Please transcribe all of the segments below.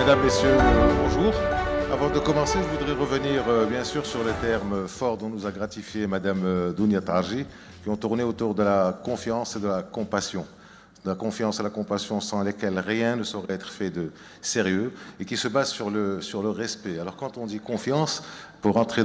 Mesdames, Messieurs, bonjour. Avant de commencer, je voudrais revenir bien sûr sur les termes forts dont nous a gratifié Madame Dounia Taji, qui ont tourné autour de la confiance et de la compassion. De la confiance et la compassion sans lesquelles rien ne saurait être fait de sérieux et qui se basent sur le respect. Alors quand on dit confiance, pour entrer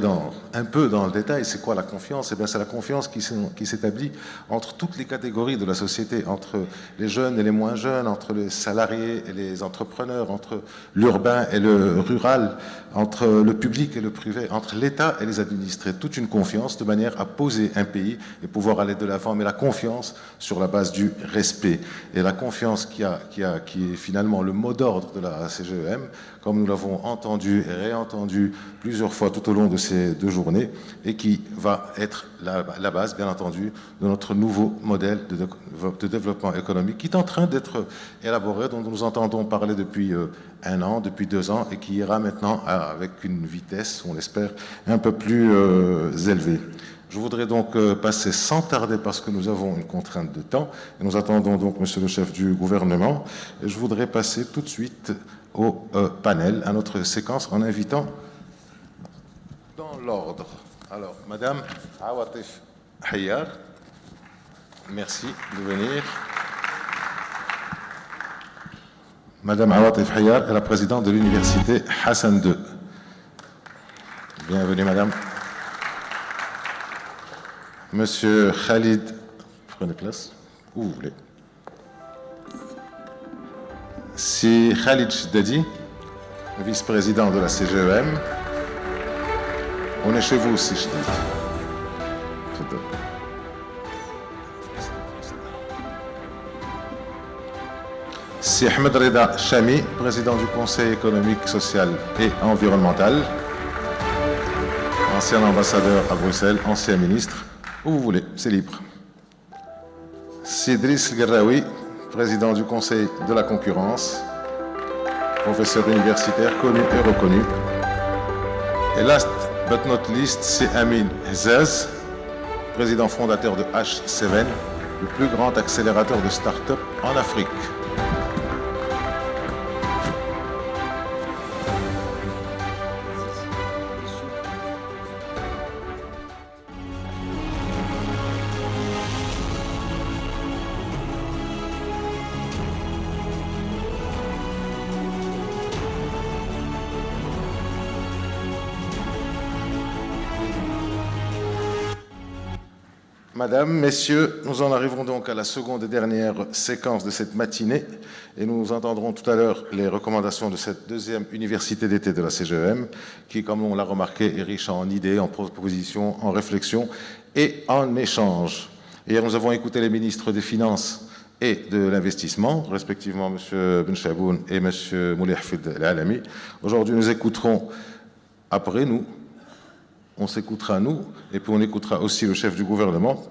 un peu dans le détail, c'est quoi la confiance? Eh bien, c'est la confiance qui s'établit entre toutes les catégories de la société, entre les jeunes et les moins jeunes, entre les salariés et les entrepreneurs, entre l'urbain et le rural, entre le public et le privé, entre l'État et les administrés. Toute une confiance de manière à poser un pays et pouvoir aller de l'avant, mais la confiance sur la base du respect. Et la confiance qui est finalement le mot d'ordre de la CGEM, comme nous l'avons entendu et réentendu plusieurs fois tout au long de ces 2 journées, et qui va être la base, bien entendu, de notre nouveau modèle de développement économique qui est en train d'être élaboré, dont nous entendons parler depuis 1 an, depuis 2 ans, et qui ira maintenant avec une vitesse, on l'espère, un peu plus élevée. Je voudrais donc passer sans tarder, parce que nous avons une contrainte de temps, et nous attendons donc Monsieur le chef du gouvernement, et je voudrais passer tout de suite au panel, à notre séquence, en invitant dans l'ordre. Alors, Madame Awatif Hayar, merci de venir. Madame Awatif Hayar est la présidente de l'université Hassan II. Bienvenue, Madame. Monsieur Khalid, prenez place, où vous voulez. C'est Khalid Chiddadi, vice-président de la CGEM. On est chez vous aussi, Chiddadi. C'est Ahmed Reda Chami, président du Conseil économique, social et environnemental. Ancien ambassadeur à Bruxelles, ancien ministre. Où vous voulez, c'est libre. C'est Driss Garraoui, président du Conseil de la concurrence, professeur universitaire connu et reconnu. Et last but not least, c'est Amin Hezaz, président fondateur de H7, le plus grand accélérateur de start-up en Afrique. Madame, Messieurs, nous en arrivons donc à la seconde et dernière séquence de cette matinée et nous entendrons tout à l'heure les recommandations de cette deuxième université d'été de la CGEM qui, comme on l'a remarqué, est riche en idées, en propositions, en réflexions et en échanges. Hier, nous avons écouté les ministres des Finances et de l'investissement, respectivement M. Benchaboun et M. Moulay Hafid El-Alami. Aujourd'hui, nous écouterons, après nous, on s'écoutera nous, et puis on écoutera aussi le chef du gouvernement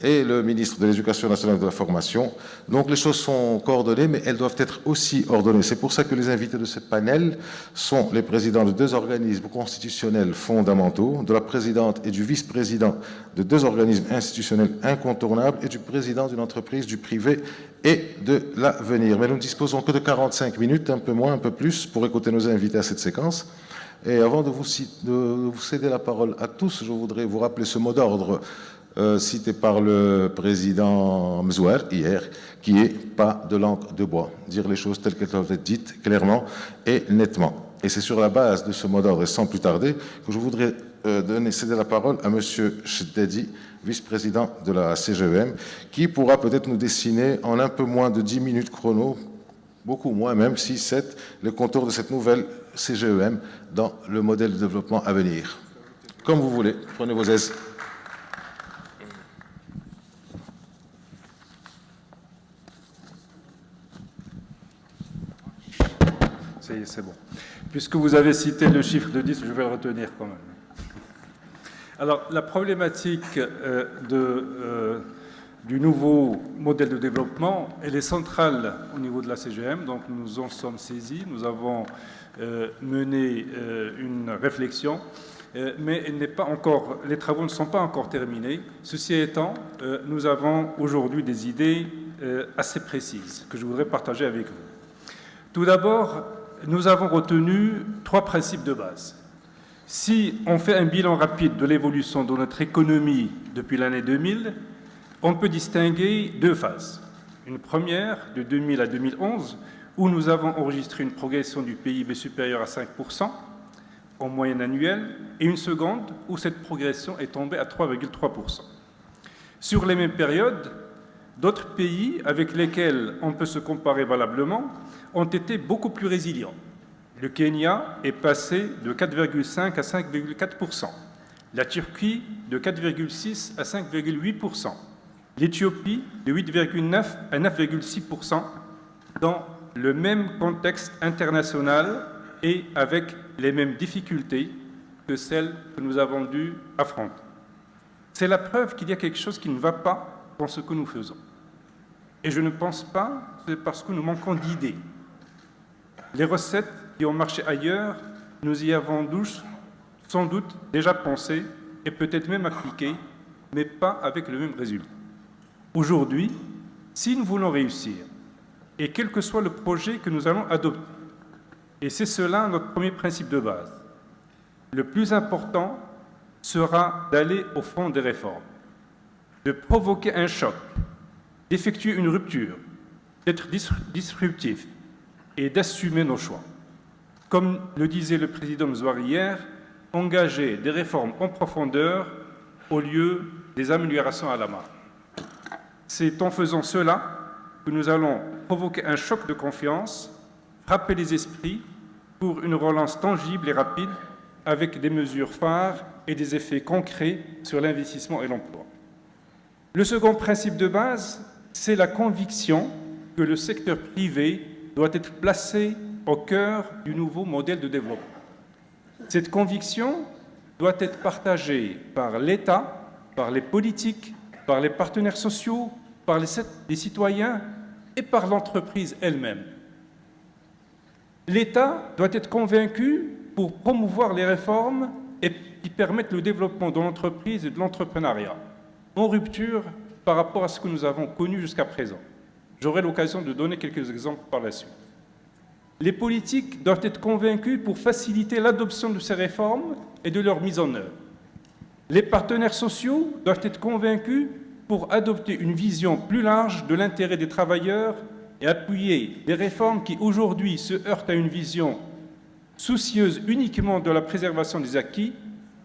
et le ministre de l'Éducation nationale et de la formation. Donc les choses sont coordonnées, mais elles doivent être aussi ordonnées. C'est pour ça que les invités de ce panel sont les présidents de 2 organismes constitutionnels fondamentaux, de la présidente et du vice-président de 2 organismes institutionnels incontournables et du président d'une entreprise du privé et de l'avenir. Mais nous ne disposons que de 45 minutes, un peu moins, un peu plus, pour écouter nos invités à cette séquence. Et avant de vous céder la parole à tous, je voudrais vous rappeler ce mot d'ordre cité par le président Mzouer hier, qui est « pas de langue de bois », dire les choses telles qu'elles doivent être dites clairement et nettement. Et c'est sur la base de ce mot d'ordre, et sans plus tarder, que je voudrais céder la parole à M. Chiddadi, vice-président de la CGEM, qui pourra peut-être nous dessiner en un peu moins de 10 minutes chrono, beaucoup moins même, 6, 7, les contours de cette nouvelle CGEM dans le modèle de développement à venir. Comme vous voulez, prenez vos aises. C'est bon. Puisque vous avez cité le chiffre de 10, je vais le retenir quand même. Alors, la problématique du nouveau modèle de développement, elle est centrale au niveau de la CGM, donc nous en sommes saisis, nous avons mené une réflexion, mais elle n'est pas encore, les travaux ne sont pas encore terminés. Ceci étant, nous avons aujourd'hui des idées assez précises que je voudrais partager avec vous. Tout d'abord, nous avons retenu 3 principes de base. Si on fait un bilan rapide de l'évolution de notre économie depuis l'année 2000, on peut distinguer 2 phases. Une première, de 2000 à 2011, où nous avons enregistré une progression du PIB supérieure à 5% en moyenne annuelle, et une seconde, où cette progression est tombée à 3,3%. Sur les mêmes périodes, d'autres pays avec lesquels on peut se comparer valablement ont été beaucoup plus résilients. Le Kenya est passé de 4,5 à 5,4%, la Turquie de 4,6 à 5,8%, l'Éthiopie de 8,9 à 9,6%, dans le même contexte international et avec les mêmes difficultés que celles que nous avons dû affronter. C'est la preuve qu'il y a quelque chose qui ne va pas dans ce que nous faisons. Et je ne pense pas que c'est parce que nous manquons d'idées. Les recettes qui ont marché ailleurs, nous y avons sans doute déjà pensé et peut-être même appliqué, mais pas avec le même résultat. Aujourd'hui, si nous voulons réussir, et quel que soit le projet que nous allons adopter, et c'est cela notre premier principe de base, le plus important sera d'aller au fond des réformes, de provoquer un choc, d'effectuer une rupture, d'être disruptif et d'assumer nos choix. Comme le disait le président Mzouar hier, engager des réformes en profondeur au lieu des améliorations à la marge. C'est en faisant cela que nous allons provoquer un choc de confiance, frapper les esprits pour une relance tangible et rapide avec des mesures phares et des effets concrets sur l'investissement et l'emploi. Le second principe de base, c'est la conviction que le secteur privé doit être placé au cœur du nouveau modèle de développement. Cette conviction doit être partagée par l'État, par les politiques, par les partenaires sociaux, par les citoyens et par l'entreprise elle-même. L'État doit être convaincu pour promouvoir les réformes et qui permettent le développement de l'entreprise et de l'entrepreneuriat, en rupture par rapport à ce que nous avons connu jusqu'à présent. J'aurai l'occasion de donner quelques exemples par la suite. Les politiques doivent être convaincus pour faciliter l'adoption de ces réformes et de leur mise en œuvre. Les partenaires sociaux doivent être convaincus pour adopter une vision plus large de l'intérêt des travailleurs et appuyer des réformes qui aujourd'hui se heurtent à une vision soucieuse uniquement de la préservation des acquis,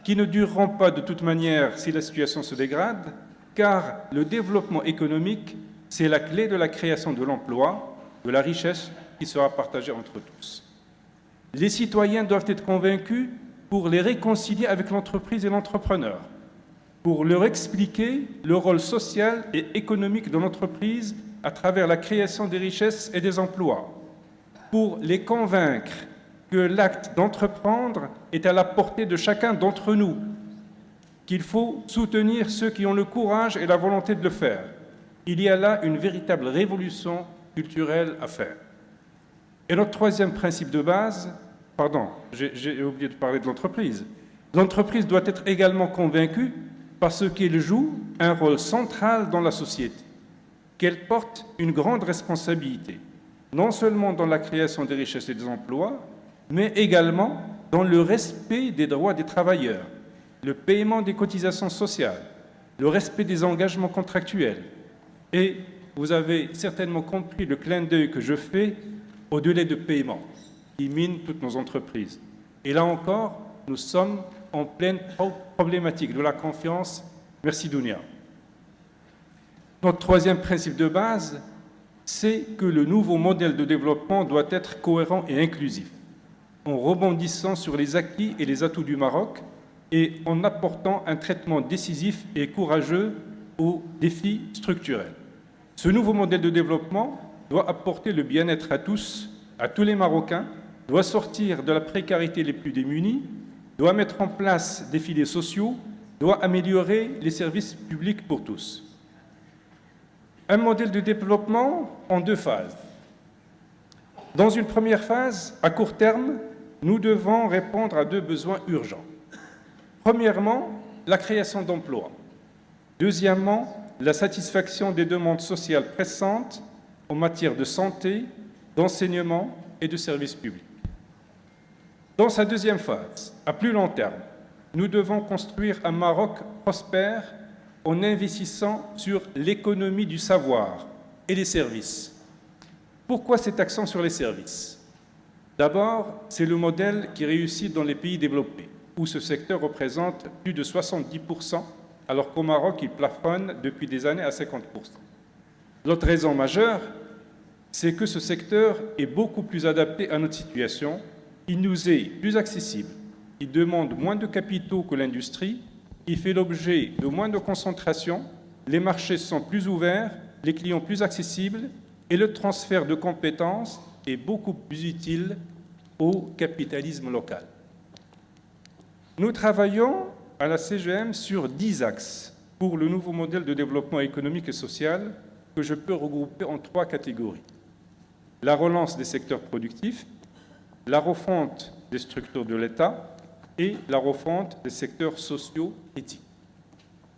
qui ne dureront pas de toute manière si la situation se dégrade, car le développement économique, c'est la clé de la création de l'emploi, de la richesse qui sera partagée entre tous. Les citoyens doivent être convaincus pour les réconcilier avec l'entreprise et l'entrepreneur, pour leur expliquer le rôle social et économique de l'entreprise à travers la création des richesses et des emplois, pour les convaincre que l'acte d'entreprendre est à la portée de chacun d'entre nous, qu'il faut soutenir ceux qui ont le courage et la volonté de le faire. Il y a là une véritable révolution culturelle à faire. Et notre troisième principe de base, j'ai oublié de parler de l'entreprise. L'entreprise doit être également convaincue parce qu'elle joue un rôle central dans la société, qu'elle porte une grande responsabilité, non seulement dans la création des richesses et des emplois, mais également dans le respect des droits des travailleurs, le paiement des cotisations sociales, le respect des engagements contractuels. Et vous avez certainement compris le clin d'œil que je fais au délai de paiement qui mine toutes nos entreprises. Et là encore, nous sommes en pleine problématique de la confiance. Merci Dounia. Notre troisième principe de base, c'est que le nouveau modèle de développement doit être cohérent et inclusif, en rebondissant sur les acquis et les atouts du Maroc et en apportant un traitement décisif et courageux aux défis structurels. Ce nouveau modèle de développement doit apporter le bien-être à tous les Marocains, doit sortir de la précarité les plus démunis, doit mettre en place des filets sociaux, doit améliorer les services publics pour tous. Un modèle de développement en 2 phases. Dans une première phase, à court terme, nous devons répondre à 2 besoins urgents. Premièrement, la création d'emplois. Deuxièmement, la satisfaction des demandes sociales pressantes en matière de santé, d'enseignement et de services publics. Dans sa deuxième phase, à plus long terme, nous devons construire un Maroc prospère en investissant sur l'économie du savoir et les services. Pourquoi cet accent sur les services? D'abord, c'est le modèle qui réussit dans les pays développés, où ce secteur représente plus de 70%, alors qu'au Maroc, il plafonne depuis des années à 50%. L'autre raison majeure, c'est que ce secteur est beaucoup plus adapté à notre situation, il nous est plus accessible, il demande moins de capitaux que l'industrie, il fait l'objet de moins de concentration, les marchés sont plus ouverts, les clients plus accessibles et le transfert de compétences est beaucoup plus utile au capitalisme local. Nous travaillons à la CGM sur 10 axes pour le nouveau modèle de développement économique et social que je peux regrouper en 3 catégories. La relance des secteurs productifs, la refonte des structures de l'État et la refonte des secteurs sociaux et éthiques.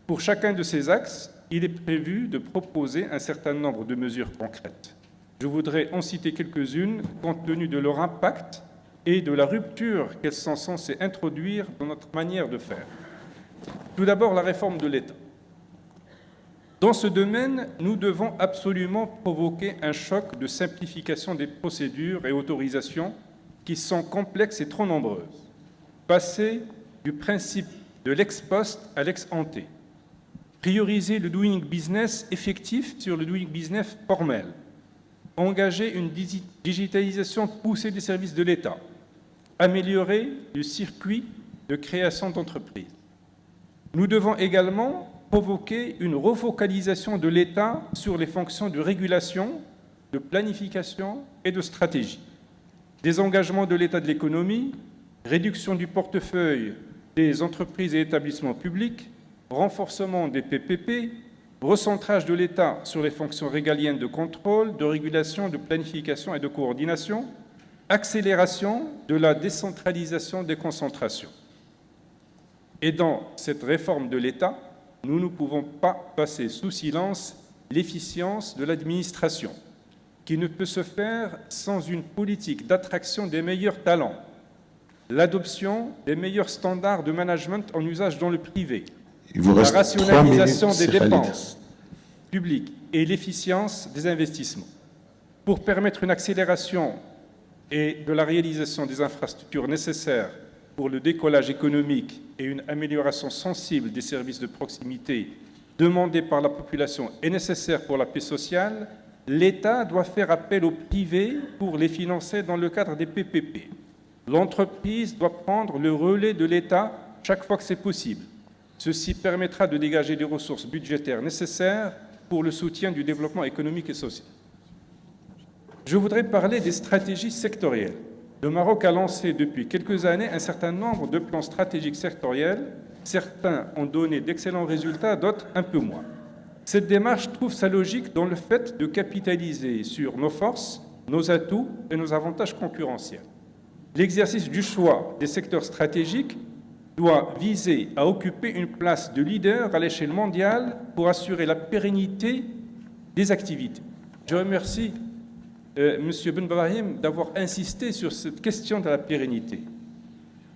Pour chacun de ces axes, il est prévu de proposer un certain nombre de mesures concrètes. Je voudrais en citer quelques-unes compte tenu de leur impact et de la rupture qu'elles sont censées introduire dans notre manière de faire. Tout d'abord, la réforme de l'État. Dans ce domaine, nous devons absolument provoquer un choc de simplification des procédures et autorisations qui sont complexes et trop nombreuses. Passer du principe de l'ex post à l'ex ante. Prioriser le doing business effectif sur le doing business formel. Engager une digitalisation poussée des services de l'État. Améliorer le circuit de création d'entreprises. Nous devons également provoquer une refocalisation de l'État sur les fonctions de régulation, de planification et de stratégie. Désengagement de l'État de l'économie, réduction du portefeuille des entreprises et établissements publics, renforcement des PPP, recentrage de l'État sur les fonctions régaliennes de contrôle, de régulation, de planification et de coordination, accélération de la décentralisation des concentrations. Et dans cette réforme de l'État, nous ne pouvons pas passer sous silence l'efficience de l'administration, qui ne peut se faire sans une politique d'attraction des meilleurs talents, l'adoption des meilleurs standards de management en usage dans le privé, la rationalisation des dépenses publiques et l'efficience des investissements. Pour permettre une accélération et de la réalisation des infrastructures nécessaires pour le décollage économique et une amélioration sensible des services de proximité demandés par la population et nécessaires pour la paix sociale, l'État doit faire appel au privé pour les financer dans le cadre des PPP. L'entreprise doit prendre le relais de l'État chaque fois que c'est possible. Ceci permettra de dégager les ressources budgétaires nécessaires pour le soutien du développement économique et social. Je voudrais parler des stratégies sectorielles. Le Maroc a lancé depuis quelques années un certain nombre de plans stratégiques sectoriels. Certains ont donné d'excellents résultats, d'autres un peu moins. Cette démarche trouve sa logique dans le fait de capitaliser sur nos forces, nos atouts et nos avantages concurrentiels. L'exercice du choix des secteurs stratégiques doit viser à occuper une place de leader à l'échelle mondiale pour assurer la pérennité des activités. Je remercie M. Ben Brahim d'avoir insisté sur cette question de la pérennité.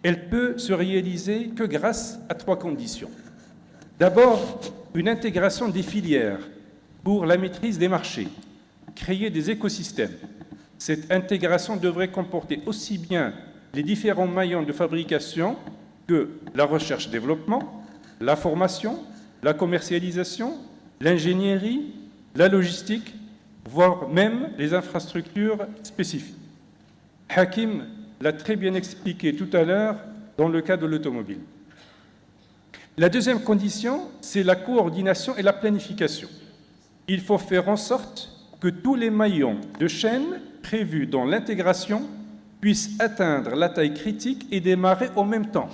Elle peut se réaliser que grâce à 3 conditions. D'abord, une intégration des filières pour la maîtrise des marchés, créer des écosystèmes. Cette intégration devrait comporter aussi bien les différents maillons de fabrication que la recherche-développement, la formation, la commercialisation, l'ingénierie, la logistique, voire même les infrastructures spécifiques. Hakim l'a très bien expliqué tout à l'heure dans le cas de l'automobile. La deuxième condition, c'est la coordination et la planification. Il faut faire en sorte que tous les maillons de chaîne prévus dans l'intégration puissent atteindre la taille critique et démarrer en même temps.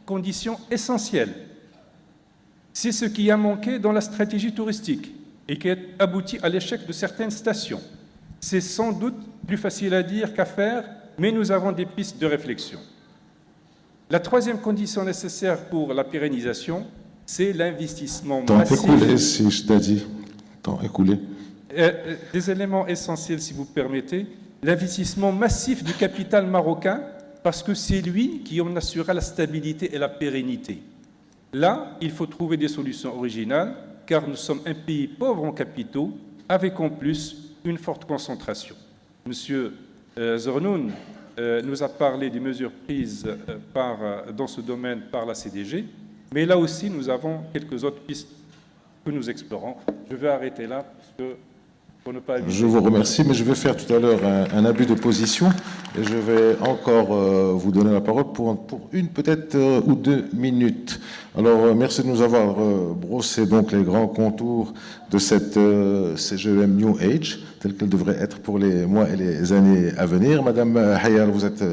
Condition essentielle. C'est ce qui a manqué dans la stratégie touristique et qui a abouti à l'échec de certaines stations. C'est sans doute plus facile à dire qu'à faire, mais nous avons des pistes de réflexion. La troisième condition nécessaire pour la pérennisation, c'est l'investissement massif. Temps écoulé, si je t'ai dit. Temps écoulé. Des éléments essentiels, si vous permettez. L'investissement massif du capital marocain parce que c'est lui qui en assurera la stabilité et la pérennité. Là, il faut trouver des solutions originales, car nous sommes un pays pauvre en capitaux, avec en plus une forte concentration. Monsieur Zornoun nous a parlé des mesures prises dans ce domaine par la CDG, mais là aussi, nous avons quelques autres pistes que nous explorons. Je vais arrêter là, parce que pour ne pas... Je vous remercie, mais je vais faire tout à l'heure un abus de position et je vais encore vous donner la parole pour une peut-être ou 2 minutes. Alors, merci de nous avoir brossé donc les grands contours de cette CGEM New Age, telle qu'elle devrait être pour les mois et les années à venir. Madame Hayal, vous êtes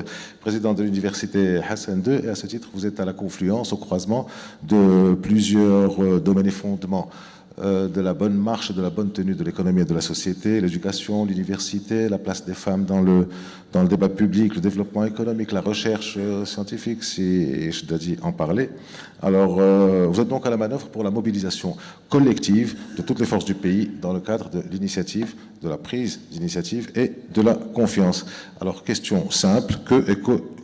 présidente de l'université Hassan II et à ce titre, vous êtes à la confluence, au croisement de plusieurs domaines et fondements de la bonne marche, de la bonne tenue de l'économie et de la société, l'éducation, l'université, la place des femmes dans le débat public, le développement économique, la recherche scientifique, si je dois en parler. Alors, vous êtes donc à la manœuvre pour la mobilisation collective de toutes les forces du pays dans le cadre de l'initiative, de la prise d'initiative et de la confiance. Alors, question simple,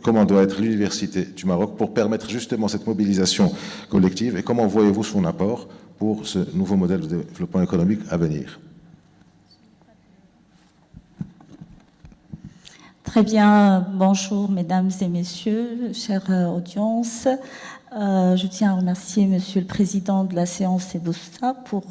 comment doit être l'université du Maroc pour permettre justement cette mobilisation collective et comment voyez-vous son apport pour ce nouveau modèle de développement économique à venir? Très bien, bonjour mesdames et messieurs, chère audience. Je tiens à remercier Monsieur le Président de la séance Eboussa pour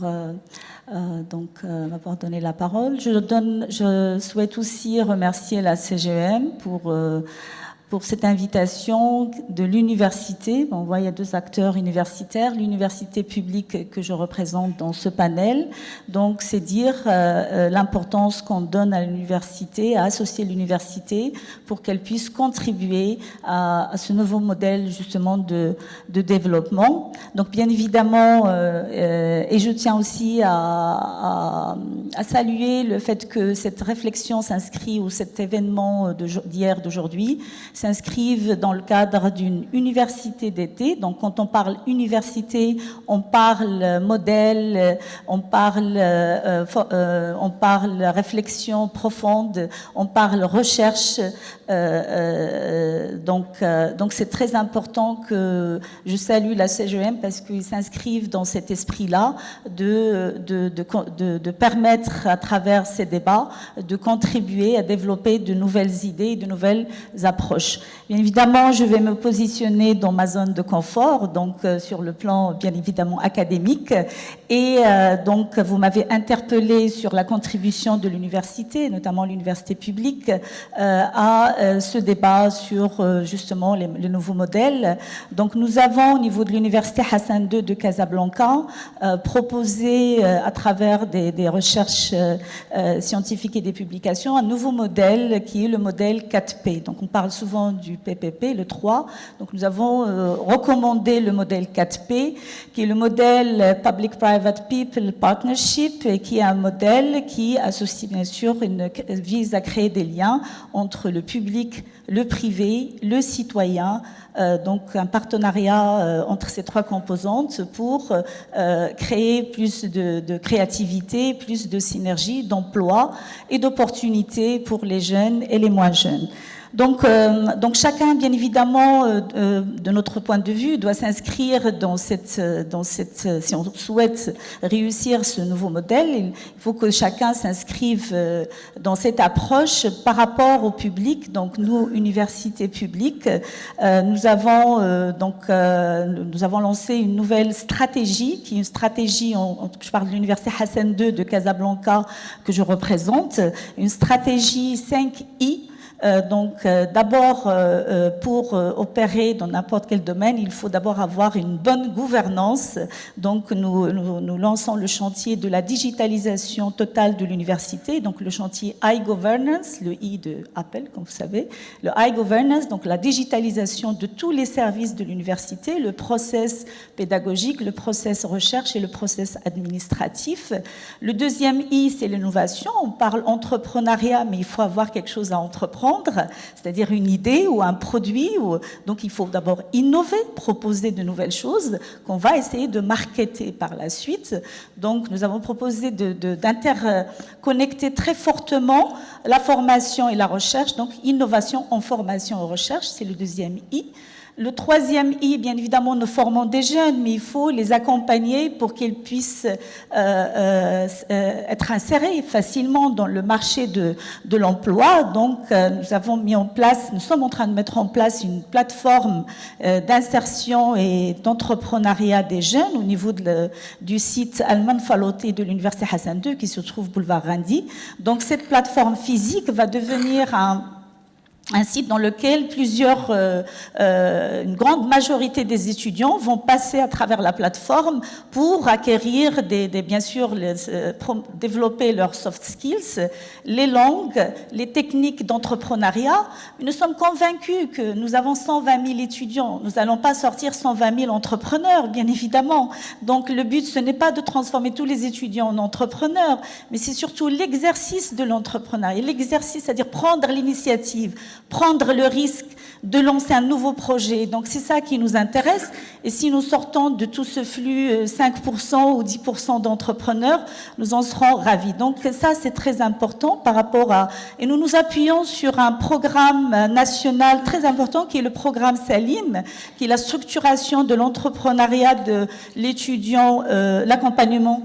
m'avoir donné la parole. Je souhaite aussi remercier la CGEM pour cette invitation de l'université. On voit il y a 2 acteurs universitaires, l'université publique que je représente dans ce panel. Donc c'est dire l'importance qu'on donne à l'université, à associer l'université pour qu'elle puisse contribuer à ce nouveau modèle justement de développement. Donc bien évidemment, et je tiens aussi à saluer le fait que cette réflexion s'inscrit, ou cet événement d'hier, d'aujourd'hui, s'inscrivent dans le cadre d'une université d'été. Donc, quand on parle université, on parle modèle, on parle réflexion profonde, on parle recherche. Donc, c'est très important que je salue la CGEM parce qu'ils s'inscrivent dans cet esprit-là de permettre à travers ces débats de contribuer à développer de nouvelles idées, de nouvelles approches. Bien évidemment, je vais me positionner dans ma zone de confort, donc sur le plan bien évidemment académique. Et donc, vous m'avez interpellé sur la contribution de l'université, notamment l'université publique, à ce débat sur justement les nouveaux modèles. Donc, nous avons au niveau de l'université Hassan II de Casablanca proposé à travers des recherches scientifiques et des publications un nouveau modèle qui est le modèle 4P. Donc, on parle souvent du PPP, le 3. Donc nous avons recommandé le modèle 4P, qui est le modèle Public-Private People Partnership, et qui est un modèle qui associe bien sûr, vise à créer des liens entre le public, le privé, le citoyen, donc un partenariat entre ces 3 composantes pour créer plus de créativité, plus de synergie, d'emploi et d'opportunités pour les jeunes et les moins jeunes. Donc chacun, bien évidemment, de notre point de vue, doit s'inscrire dans cette, si on souhaite réussir ce nouveau modèle, il faut que chacun s'inscrive dans cette approche par rapport au public. Donc nous, université publique, nous avons lancé une nouvelle stratégie, qui est une stratégie, je parle de l'université Hassan II de Casablanca que je représente, une stratégie 5I. D'abord, pour opérer dans n'importe quel domaine, il faut d'abord avoir une bonne gouvernance. Donc, nous lançons le chantier de la digitalisation totale de l'université, donc le chantier iGovernance, le I de Apple, comme vous savez, le iGovernance, donc la digitalisation de tous les services de l'université, le process pédagogique, le process recherche et le process administratif. Le deuxième I, c'est l'innovation. On parle entrepreneuriat, mais il faut avoir quelque chose à entreprendre. vendre, c'est-à-dire une idée ou un produit. Donc il faut d'abord innover, proposer de nouvelles choses qu'on va essayer de marketer par la suite. Donc nous avons proposé d'interconnecter très fortement la formation et la recherche, donc innovation en formation et recherche, c'est le deuxième I. Le troisième I, bien évidemment, nous formons des jeunes, mais il faut les accompagner pour qu'ils puissent être insérés facilement dans le marché de l'emploi. Donc, nous sommes en train de mettre en place une plateforme d'insertion et d'entrepreneuriat des jeunes au niveau du site Al-Manfaloti de l'Université Hassan II qui se trouve boulevard Randi. Donc, cette plateforme physique va devenir un site dans lequel une grande majorité des étudiants vont passer à travers la plateforme pour acquérir bien sûr, développer leurs soft skills, les langues, les techniques d'entrepreneuriat. Nous sommes convaincus que nous avons 120 000 étudiants. Nous n'allons pas sortir 120 000 entrepreneurs, bien évidemment. Donc le but, ce n'est pas de transformer tous les étudiants en entrepreneurs, mais c'est surtout l'exercice de l'entrepreneuriat. L'exercice, c'est-à-dire prendre l'initiative, prendre le risque de lancer un nouveau projet. Donc c'est ça qui nous intéresse. Et si nous sortons de tout ce flux 5% ou 10% d'entrepreneurs, nous en serons ravis. Donc ça, c'est très important par rapport à... Et nous nous appuyons sur un programme national très important qui est le programme Salim, qui est la structuration de l'entrepreneuriat de l'étudiant, l'accompagnement.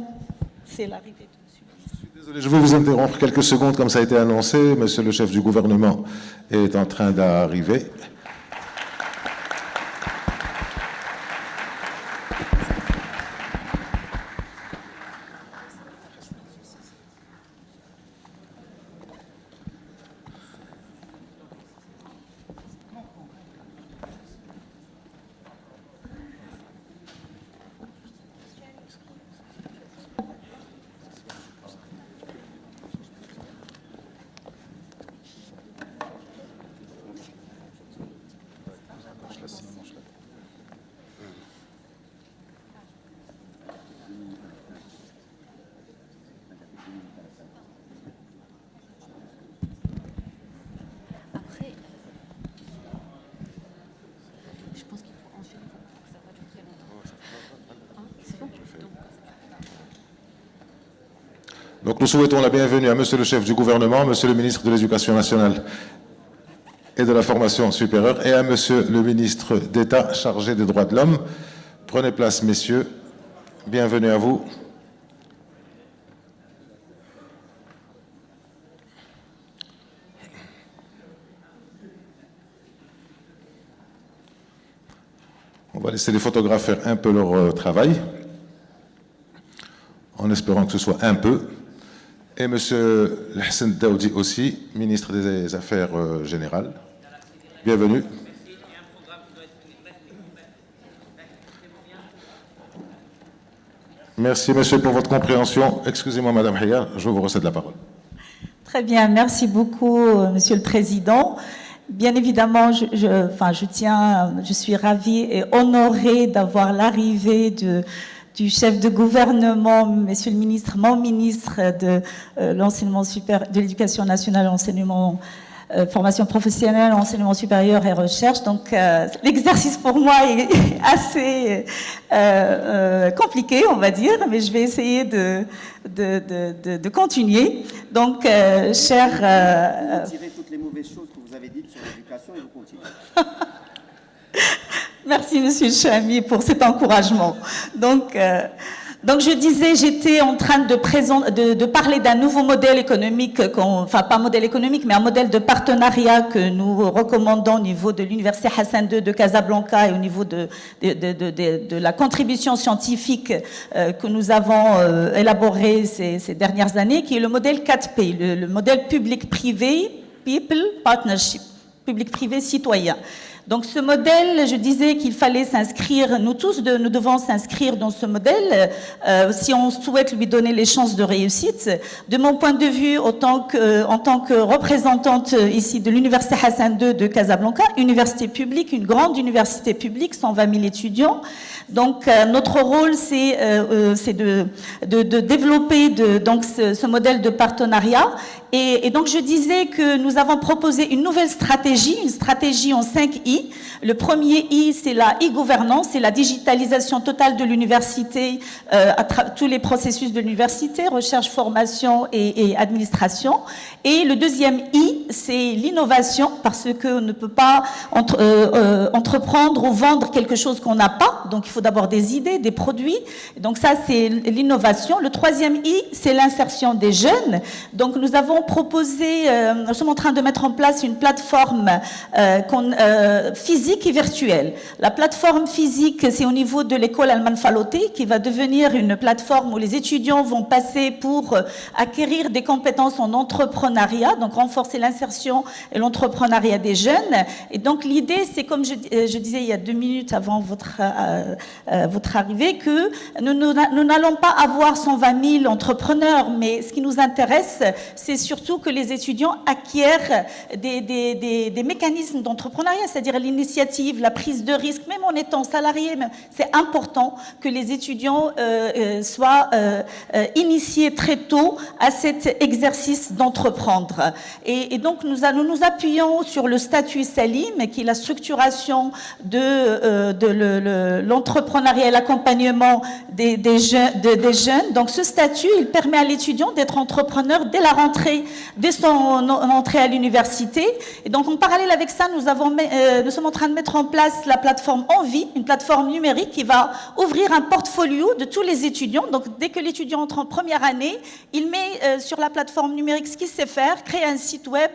C'est l'arrivée. Désolé, je vais vous interrompre quelques secondes comme ça a été annoncé. Monsieur le chef du gouvernement est en train d'arriver. Donc nous souhaitons la bienvenue à Monsieur le chef du gouvernement, Monsieur le ministre de l'Éducation nationale et de la formation supérieure et à Monsieur le ministre d'État chargé des droits de l'homme. Prenez place, messieurs. Bienvenue à vous. On va laisser les photographes faire un peu leur travail, en espérant que ce soit un peu. Et M. Hassan Daoudi aussi, ministre des Affaires générales. Bienvenue. Merci, monsieur, pour votre compréhension. Excusez-moi, Madame Haya, je vous recède la parole. Très bien, merci beaucoup, Monsieur le Président. Bien évidemment, je suis ravie et honorée d'avoir l'arrivée du chef de gouvernement, Monsieur le ministre, mon ministre de l'enseignement supérieur, de l'éducation nationale, enseignement, formation professionnelle, enseignement supérieur et recherche. Donc, l'exercice pour moi est assez compliqué, on va dire, mais je vais essayer de continuer. Donc, cher... retirez toutes les mauvaises choses que vous avez dites sur l'éducation et vous continuez. Merci, Monsieur le Chami, pour cet encouragement. Donc je disais, j'étais en train de parler d'un nouveau modèle économique, enfin pas modèle économique, mais un modèle de partenariat que nous recommandons au niveau de l'Université Hassan II de Casablanca et au niveau de la contribution scientifique que nous avons élaborée ces dernières années, qui est le modèle 4P, le modèle public-privé, People Partnership, public-privé citoyen. Donc ce modèle, je disais qu'il fallait s'inscrire, nous tous, nous devons s'inscrire dans ce modèle si on souhaite lui donner les chances de réussite. De mon point de vue, en tant que représentante ici de l'Université Hassan II de Casablanca, université publique, une grande université publique, 120 000 étudiants. Donc notre rôle, c'est de développer donc ce modèle de partenariat. Et donc je disais que nous avons proposé une nouvelle stratégie, une stratégie en 5 I. Le premier I, c'est la e-gouvernance, c'est la digitalisation totale de l'université, tous les processus de l'université, recherche, formation et administration. Et le deuxième I, c'est l'innovation, parce qu'on ne peut pas entreprendre ou vendre quelque chose qu'on n'a pas. Donc il faut d'abord des idées, des produits. Donc ça, c'est l'innovation. Le troisième I, c'est l'insertion des jeunes. Donc nous avons proposé, nous sommes en train de mettre en place une plateforme physique et virtuelle. La plateforme physique, c'est au niveau de l'école Al-Manfaloté, qui va devenir une plateforme où les étudiants vont passer pour acquérir des compétences en entrepreneuriat, donc renforcer l'insertion et l'entrepreneuriat des jeunes. Et donc l'idée, c'est comme je disais il y a 2 minutes avant votre arrivée, que nous n'allons pas avoir 120 000 entrepreneurs, mais ce qui nous intéresse, c'est surtout que les étudiants acquièrent des mécanismes d'entrepreneuriat, c'est-à-dire l'initiative, la prise de risque, même en étant salarié. C'est important que les étudiants soient initiés très tôt à cet exercice d'entreprendre. Et donc nous nous appuyons sur le statut Salim, qui est la structuration de l'entrepreneuriat et l'accompagnement des jeunes. Donc ce statut, il permet à l'étudiant d'être entrepreneur dès la rentrée, dès son entrée à l'université. Et donc en parallèle avec ça, nous sommes en train de mettre en place la plateforme Envie, une plateforme numérique qui va ouvrir un portfolio de tous les étudiants. Donc dès que l'étudiant entre en première année, il met sur la plateforme numérique ce qu'il sait faire, créer un site web,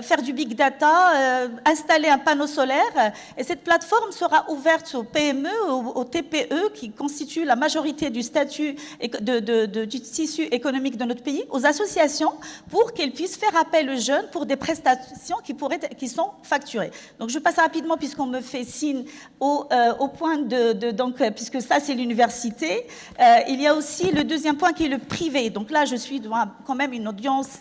faire du big data, installer un panneau solaire. Et cette plateforme sera ouverte aux PME, aux TPE, qui constituent la majorité du statut du tissu économique de notre pays, aux associations, pour qu'elles puissent faire appel aux jeunes pour des prestations qui sont facturées. Donc je passe rapidement, puisqu'on me fait signe, au point donc, puisque ça c'est l'université. Il y a aussi le deuxième point qui est le privé. Donc là, je suis devant quand même une audience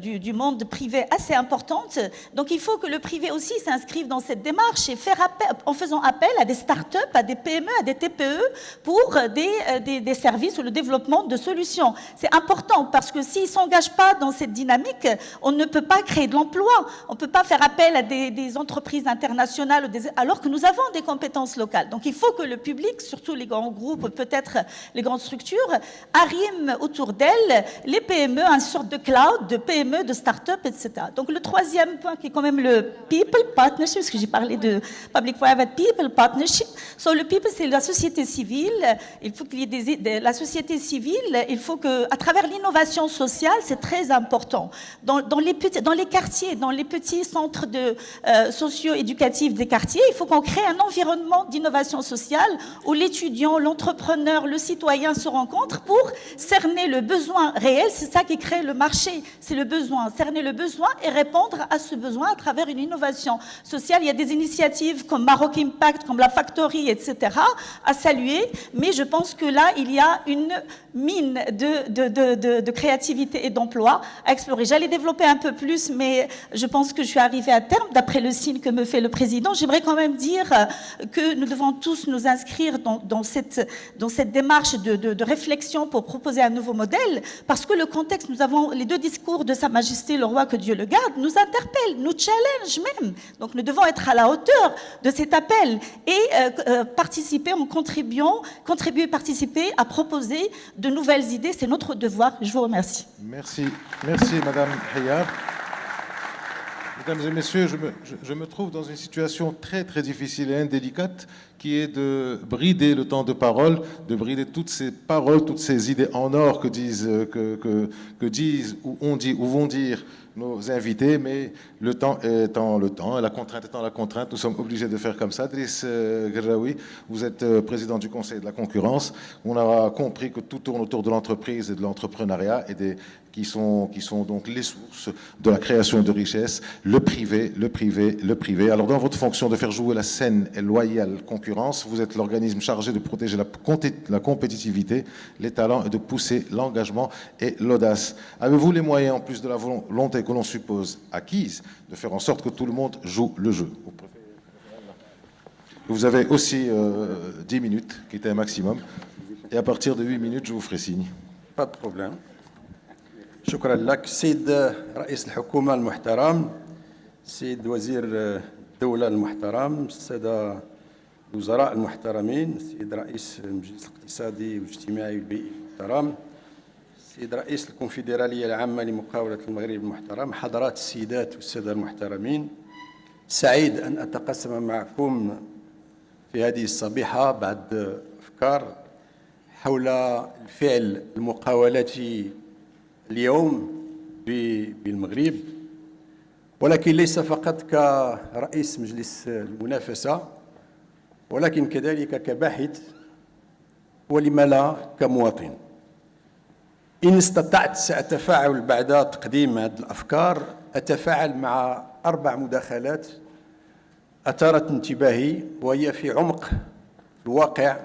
du monde privé assez importante. Donc il faut que le privé aussi s'inscrive dans cette démarche et faire appel, en faisant appel à des start-up, à des PME, à des TPE pour des services ou le développement de solutions. C'est important parce que s'ils ne s'engagent pas dans cette dynamique, on ne peut pas créer de l'emploi. On ne peut pas faire appel à des entreprises internationales alors que nous avons des compétences locales. Donc il faut que le public, surtout les grands groupes, peut-être les grandes structures, arriment autour d'elles les PME, une sorte de cloud, de PME, de start-up, etc. Donc le troisième point qui est quand même le People Partnership, parce que j'ai parlé de Public-Private People Partnership. So, le People, c'est la société civile. Il faut qu'il y ait la société civile, il faut que, à travers l'innovation sociale, c'est très important. Dans les quartiers, dans les petits centres socio-éducatifs des quartiers, il faut qu'on crée un environnement d'innovation sociale où l'étudiant, l'entrepreneur, le citoyen se rencontrent pour cerner le besoin réel. C'est ça qui crée le marché, c'est le besoin. Cerner le besoin et répondre à ce besoin à travers une innovation sociale. Il y a des initiatives comme Maroc Impact, comme la Factory, etc. à saluer, mais je pense que là, il y a une mine de créativité et d'emploi à explorer. J'allais développer un peu plus, mais je pense que je suis arrivée à terme, d'après le signe que me fait le président. J'aimerais quand même dire que nous devons tous nous inscrire dans cette démarche de réflexion pour proposer un nouveau modèle, parce que le contexte, nous avons les 2 discours de Sa Majesté le Roi, que Dieu le garde, nous interpellent, nous challenge même. Donc nous devons être à la hauteur de cet appel et participer en contribuer, participer à proposer de nouvelles idées. C'est notre devoir. Je vous remercie. Merci, Madame Hayab. Mesdames et messieurs, je me trouve dans une situation très très difficile et indélicate, qui est de brider le temps de parole, de brider toutes ces paroles, toutes ces idées en or que disent ou on dit ou vont dire nos invités, mais le temps étant le temps, et la contrainte étant la contrainte, nous sommes obligés de faire comme ça. Driss Gerraoui, vous êtes président du Conseil de la concurrence. On a compris que tout tourne autour de l'entreprise et de l'entrepreneuriat et qui sont donc les sources de la création de richesses, le privé. Alors, dans votre fonction de faire jouer la saine et loyale concurrence, vous êtes l'organisme chargé de protéger la compétitivité, les talents et de pousser l'engagement et l'audace. Avez-vous les moyens, en plus de la volonté que l'on suppose acquise, de faire en sorte que tout le monde joue le jeu? Vous avez aussi 10 minutes, qui était un maximum, et à partir de 8 minutes, je vous ferai signe. Pas de problème. شكرا لك سيد رئيس الحكومة المحترم، سيد وزير الدولة المحترم، السادة الوزراء المحترمين، سيد رئيس المجلس الاقتصادي والاجتماعي والبيئي المحترم، سيد رئيس الكونفدرالية العامة لمقاولة المغرب المحترم، حضرات السيدات والسادة المحترمين، سعيد أن أتقاسم معكم في هذه الصبيحة بعض أفكار حول الفعل المقاولاتي اليوم بالمغرب، ولكن ليس فقط كرئيس مجلس المنافسة، ولكن كذلك كباحث، ولما لا كمواطن. إن استطعت سأتفاعل بعد تقديم هذه الأفكار، أتفاعل مع 4 مداخلات أثارت انتباهي، وهي في عمق الواقع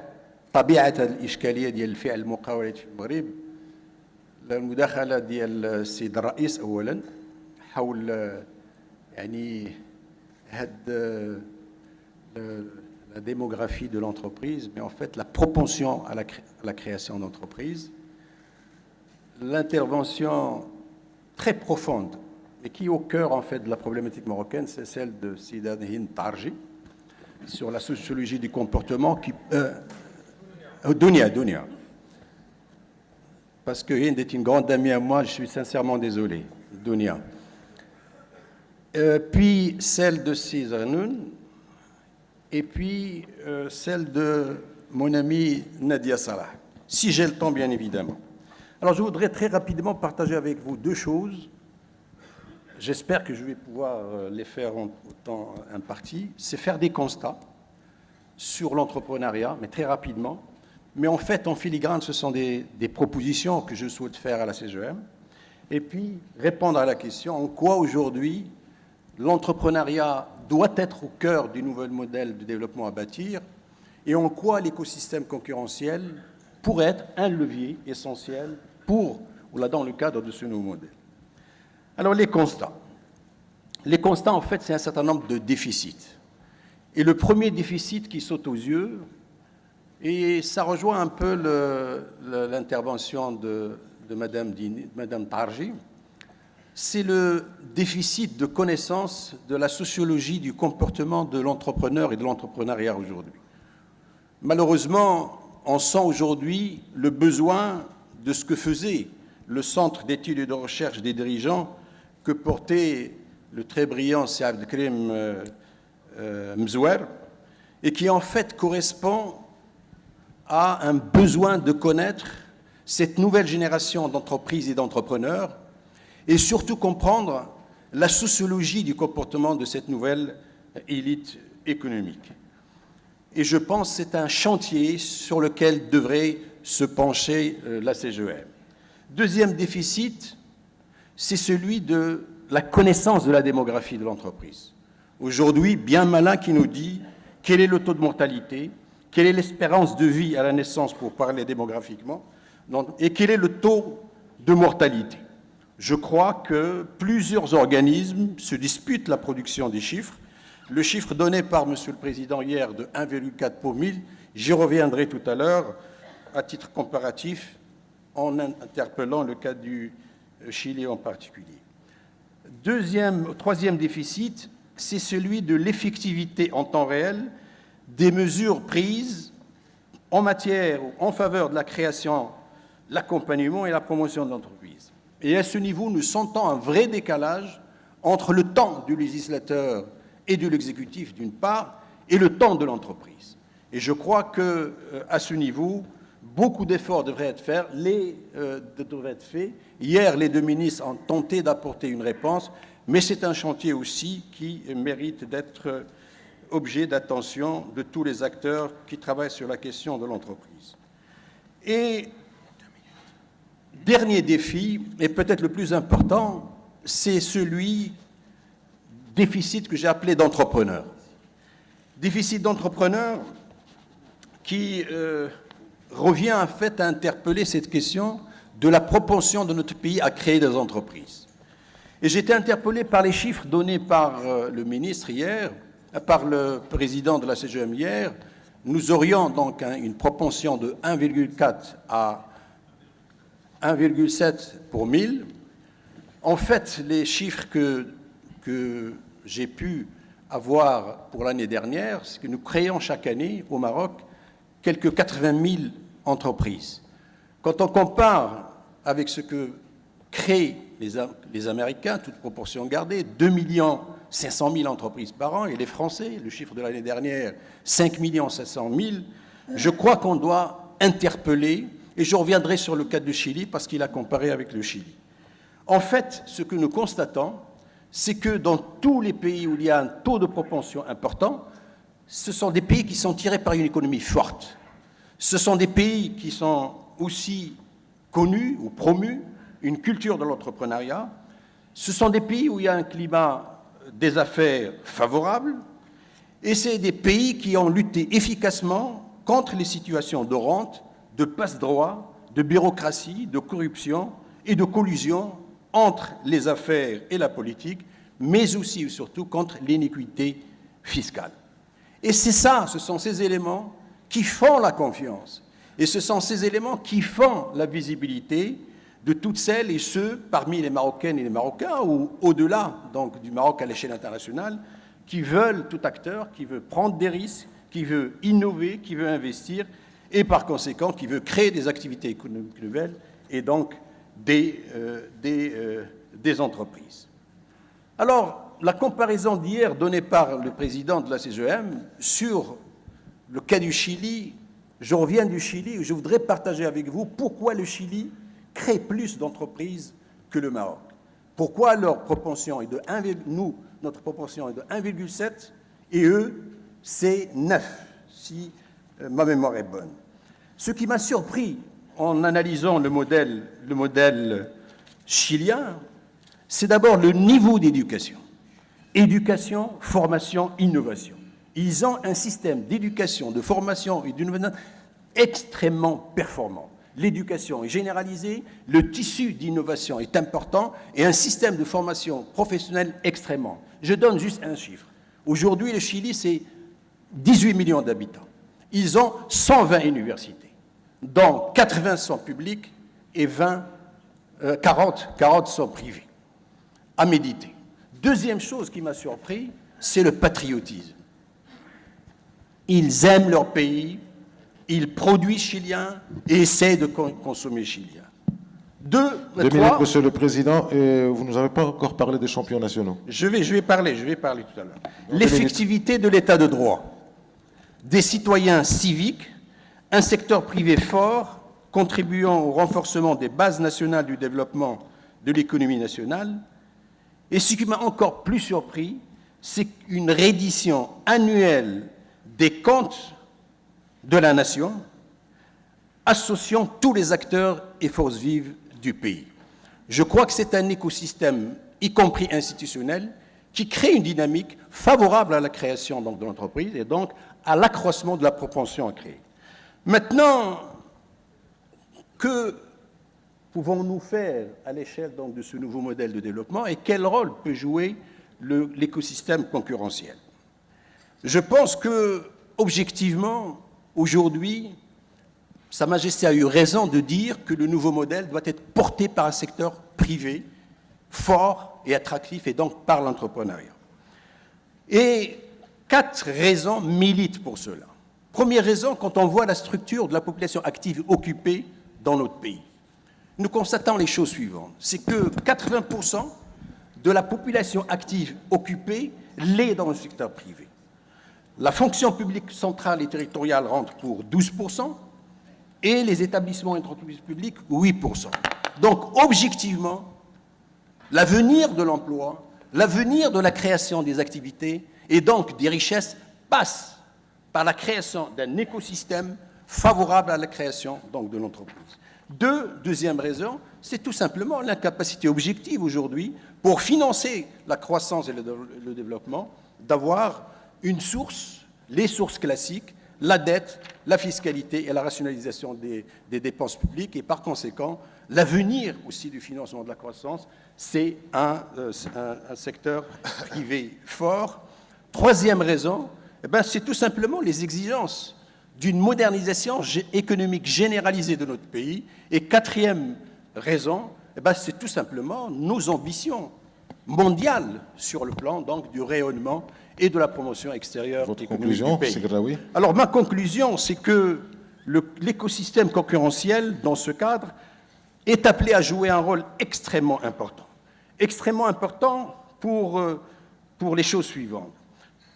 طبيعة الإشكالية ديال الفعل المقاولات في المغرب. المداخلة ديال السيد الرئيس أولا حول يعني la démographie de l'entreprise, mais en fait la propension à la création d'entreprises. L'intervention très profonde et qui est au cœur en fait de la problématique marocaine, c'est celle de Sida Hind Tarji sur la sociologie du comportement qui Dunia. Parce que Hind est une grande amie à moi, je suis sincèrement désolé, Dunia. Puis celle de Césarnoun, et puis celle de mon ami Nadia Salah, si j'ai le temps bien évidemment. Alors je voudrais très rapidement partager avec vous 2 choses. J'espère que je vais pouvoir les faire en temps imparti. C'est faire des constats sur l'entrepreneuriat, mais très rapidement. Mais en fait, en filigrane, ce sont des propositions que je souhaite faire à la CGM. Et puis, répondre à la question en quoi aujourd'hui l'entrepreneuriat doit être au cœur du nouvel modèle de développement à bâtir et en quoi l'écosystème concurrentiel pourrait être un levier essentiel dans le cadre de ce nouveau modèle. Alors, les constats. Les constats, en fait, c'est un certain nombre de déficits. Et le premier déficit qui saute aux yeux, et ça rejoint un peu l'intervention de Madame Tarji, c'est le déficit de connaissance de la sociologie du comportement de l'entrepreneur et de l'entrepreneuriat aujourd'hui. Malheureusement, on sent aujourd'hui le besoin de ce que faisait le Centre d'études et de recherche des dirigeants que portait le très brillant Saad Abdelkrim Mzouer, et qui en fait correspond à un besoin de connaître cette nouvelle génération d'entreprises et d'entrepreneurs et surtout comprendre la sociologie du comportement de cette nouvelle élite économique. Et je pense que c'est un chantier sur lequel devrait se pencher la CGM. Deuxième déficit, c'est celui de la connaissance de la démographie de l'entreprise. Aujourd'hui, bien malin qui nous dit quel est le taux de mortalité, quelle est l'espérance de vie à la naissance pour parler démographiquement, et quel est le taux de mortalité. Je crois que plusieurs organismes se disputent la production des chiffres. Le chiffre donné par M. le Président hier de 1,4 pour 1000, j'y reviendrai tout à l'heure à titre comparatif en interpellant le cas du Chili en particulier. Troisième déficit, c'est celui de l'effectivité en temps réel des mesures prises en matière ou en faveur de la création, l'accompagnement et la promotion de l'entreprise. Et à ce niveau, nous sentons un vrai décalage entre le temps du législateur et de l'exécutif d'une part et le temps de l'entreprise. Et je crois qu'à ce niveau, Beaucoup d'efforts devraient être faits. Hier, les deux ministres ont tenté d'apporter une réponse, mais c'est un chantier aussi qui mérite d'être objet d'attention de tous les acteurs qui travaillent sur la question de l'entreprise. Et dernier défi, et peut-être le plus important, c'est celui déficit que j'ai appelé d'entrepreneurs. Déficit d'entrepreneurs qui revient en fait à interpeller cette question de la propension de notre pays à créer des entreprises. Et j'ai été interpellé par les chiffres donnés par le ministre hier, par le président de la CGM hier. Nous aurions donc une propension de 1,4 à 1,7 pour 1000. En fait, les chiffres que j'ai pu avoir pour l'année dernière, c'est que nous créons chaque année au Maroc quelques 80 000 entreprises. Quand on compare avec ce que créent les Américains, toute proportion gardée, 2 500 000 entreprises par an, et les Français, le chiffre de l'année dernière, 5 500 000, je crois qu'on doit interpeller, et je reviendrai sur le cas du Chili parce qu'il a comparé avec le Chili. En fait, ce que nous constatons, c'est que dans tous les pays où il y a un taux de propension important, ce sont des pays qui sont tirés par une économie forte. Ce sont des pays qui sont aussi connus ou promus une culture de l'entrepreneuriat. Ce sont des pays où il y a un climat des affaires favorable. Et c'est des pays qui ont lutté efficacement contre les situations de rente, de passe-droit, de bureaucratie, de corruption et de collusion entre les affaires et la politique, mais aussi et surtout contre l'iniquité fiscale. Et c'est ça, ce sont ces éléments qui font la confiance. Et ce sont ces éléments qui font la visibilité de toutes celles et ceux parmi les Marocaines et les Marocains, ou au-delà donc du Maroc à l'échelle internationale, qui veulent, tout acteur, qui veut prendre des risques, qui veut innover, qui veut investir, et par conséquent qui veut créer des activités économiques nouvelles et donc des entreprises. Alors, la comparaison d'hier donnée par le président de la CGM sur le cas du Chili, je reviens du Chili et je voudrais partager avec vous pourquoi le Chili crée plus d'entreprises que le Maroc. Pourquoi leur propension est de 1, nous, notre proportion est de 1,7 et eux, c'est 9, si ma mémoire est bonne. Ce qui m'a surpris en analysant le modèle chilien, c'est d'abord le niveau d'éducation. Éducation, formation, innovation. Ils ont un système d'éducation, de formation et d'innovation extrêmement performant. L'éducation est généralisée, le tissu d'innovation est important et un système de formation professionnelle extrêmement. Je donne juste un chiffre. Aujourd'hui, le Chili, c'est 18 millions d'habitants. Ils ont 120 universités, dont 80 sont publiques et 40 sont privées. À méditer. Deuxième chose qui m'a surpris, c'est le patriotisme. Ils aiment leur pays, ils produisent chilien et essaient de consommer chilien. Deux minutes, Monsieur le Président, et vous ne nous avez pas encore parlé des champions nationaux. Je vais parler tout à l'heure. L'effectivité de l'état de droit, des citoyens civiques, un secteur privé fort, contribuant au renforcement des bases nationales du développement de l'économie nationale. Et ce qui m'a encore plus surpris, c'est une reddition annuelle des comptes de la nation, associant tous les acteurs et forces vives du pays. Je crois que c'est un écosystème, y compris institutionnel, qui crée une dynamique favorable à la création donc, de l'entreprise et donc à l'accroissement de la propension à créer. Maintenant, que pouvons-nous faire à l'échelle donc, de ce nouveau modèle de développement et quel rôle peut jouer l'écosystème concurrentiel? Je pense que, objectivement, aujourd'hui, Sa Majesté a eu raison de dire que le nouveau modèle doit être porté par un secteur privé fort et attractif, et donc par l'entrepreneuriat. Et 4 raisons militent pour cela. Première raison, quand on voit la structure de la population active occupée dans notre pays, nous constatons les choses suivantes. C'est que 80% de la population active occupée l'est dans le secteur privé. La fonction publique centrale et territoriale rentre pour 12%, et les établissements et entreprises publiques, 8%. Donc, objectivement, l'avenir de l'emploi, l'avenir de la création des activités et donc des richesses passe par la création d'un écosystème favorable à la création donc, de l'entreprise. Deuxième raison, c'est tout simplement l'incapacité objective aujourd'hui pour financer la croissance et le développement d'avoir une source, les sources classiques, la dette, la fiscalité et la rationalisation des dépenses publiques. Et par conséquent, l'avenir aussi du financement de la croissance, c'est un secteur privé fort. Troisième raison, c'est tout simplement les exigences d'une modernisation économique généralisée de notre pays. Et quatrième raison, c'est tout simplement nos ambitions mondiales sur le plan donc, du rayonnement et de la promotion extérieure Votre économique conclusion, du pays. c'est Graoui? Alors ma conclusion, c'est que l'écosystème concurrentiel, dans ce cadre, est appelé à jouer un rôle extrêmement important. Extrêmement important pour les choses suivantes.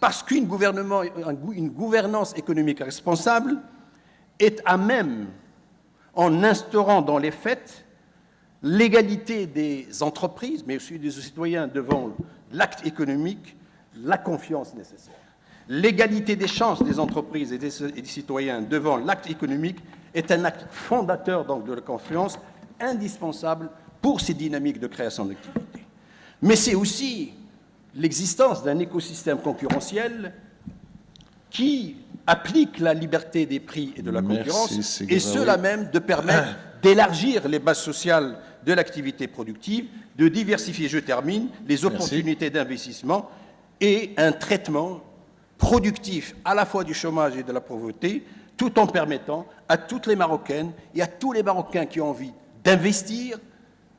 Parce qu'une gouvernance économique responsable est à même, en instaurant dans les faits l'égalité des entreprises, mais aussi des citoyens devant l'acte économique, la confiance nécessaire. L'égalité des chances des entreprises et des citoyens devant l'acte économique est un acte fondateur donc, de la confiance, indispensable pour ces dynamiques de création d'activité. Mais c'est aussi l'existence d'un écosystème concurrentiel qui applique la liberté des prix et de la concurrence, et cela même de permettre d'élargir les bases sociales de l'activité productive, de diversifier, je termine, les opportunités d'investissement et un traitement productif à la fois du chômage et de la pauvreté, tout en permettant à toutes les Marocaines et à tous les Marocains qui ont envie d'investir,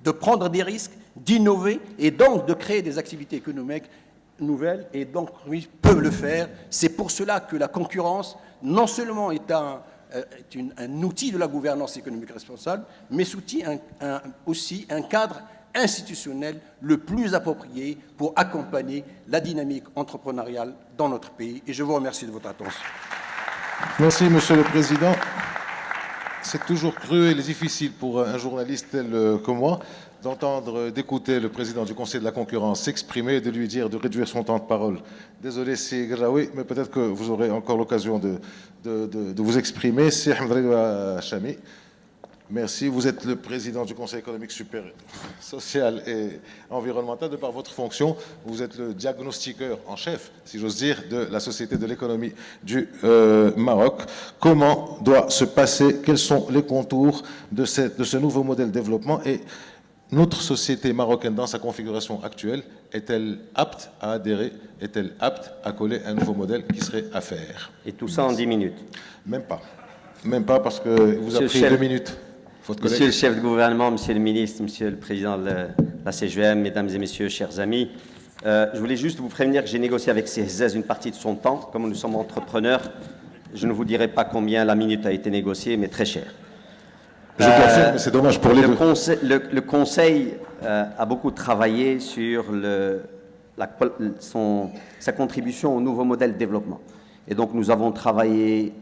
de prendre des risques, d'innover et donc de créer des activités économiques nouvelles et donc oui, peuvent le faire. C'est pour cela que la concurrence non seulement est un outil de la gouvernance économique responsable, mais aussi un cadre institutionnel le plus approprié pour accompagner la dynamique entrepreneuriale dans notre pays. Et je vous remercie de votre attention. Merci, Monsieur le Président. C'est toujours cruel et difficile pour un journaliste tel que moi d'écouter le président du Conseil de la concurrence s'exprimer et de lui dire de réduire son temps de parole. Désolé, c'est Graoui, mais peut-être que vous aurez encore l'occasion de vous exprimer. C'est Hamdallah Chami. Merci. Vous êtes le président du Conseil économique supérieur, social et environnemental. De par votre fonction, vous êtes le diagnostiqueur en chef, si j'ose dire, de la Société de l'économie du Maroc. Comment doit se passer, quels sont les contours de ce nouveau modèle de développement et notre société marocaine, dans sa configuration actuelle, est-elle apte à adhérer, est-elle apte à coller un nouveau modèle qui serait à faire? Et tout ça en 10 minutes. Même pas. Même pas parce que vous avez pris 2 minutes. Monsieur le chef de gouvernement, monsieur le ministre, monsieur le président de la CGM, mesdames et messieurs, chers amis, je voulais juste vous prévenir que j'ai négocié avec CESES une partie de son temps. Comme nous sommes entrepreneurs, je ne vous dirai pas combien la minute a été négociée, mais très cher. Je confirme, mais c'est dommage pour les deux. Le Conseil a beaucoup travaillé sur sa contribution au nouveau modèle de développement. Et donc nous avons travaillé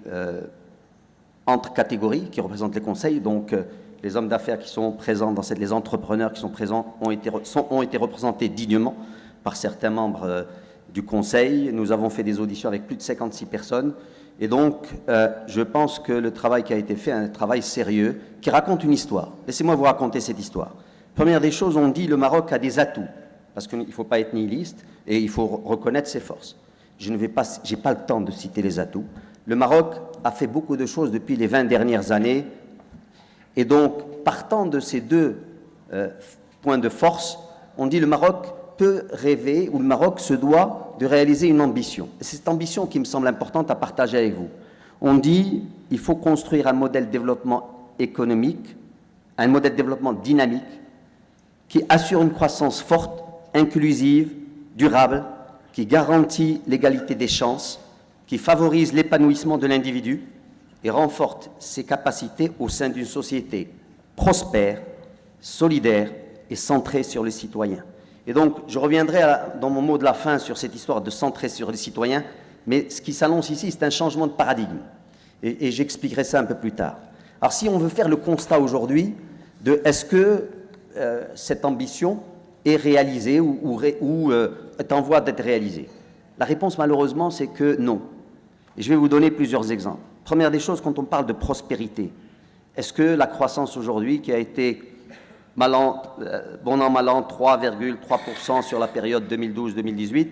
entre catégories qui représentent les conseils. Donc les hommes d'affaires qui sont présents dans les entrepreneurs qui sont présents ont été représentés dignement par certains membres du Conseil. Nous avons fait des auditions avec plus de 56 personnes. Et donc, je pense que le travail qui a été fait est un travail sérieux, qui raconte une histoire. Laissez-moi vous raconter cette histoire. Première des choses, on dit le Maroc a des atouts, parce qu'il ne faut pas être nihiliste, et il faut reconnaître ses forces. Je n'ai pas le temps de citer les atouts. Le Maroc a fait beaucoup de choses depuis les 20 dernières années, et donc, partant de ces deux points de force, on dit le Maroc peut rêver, ou le Maroc se doit de réaliser une ambition. Et c'est cette ambition qui me semble importante à partager avec vous. On dit il faut construire un modèle de développement économique, un modèle de développement dynamique, qui assure une croissance forte, inclusive, durable, qui garantit l'égalité des chances, qui favorise l'épanouissement de l'individu et renforce ses capacités au sein d'une société prospère, solidaire et centrée sur les citoyens. Et donc, je reviendrai dans mon mot de la fin sur cette histoire de centrer sur les citoyens, mais ce qui s'annonce ici, c'est un changement de paradigme. Et j'expliquerai ça un peu plus tard. Alors si on veut faire le constat aujourd'hui de est-ce que cette ambition est réalisée ou est en voie d'être réalisée, la réponse malheureusement c'est que non. Et je vais vous donner plusieurs exemples. Première des choses, quand on parle de prospérité, est-ce que la croissance aujourd'hui qui a été bon an, mal an, 3,3% sur la période 2012-2018,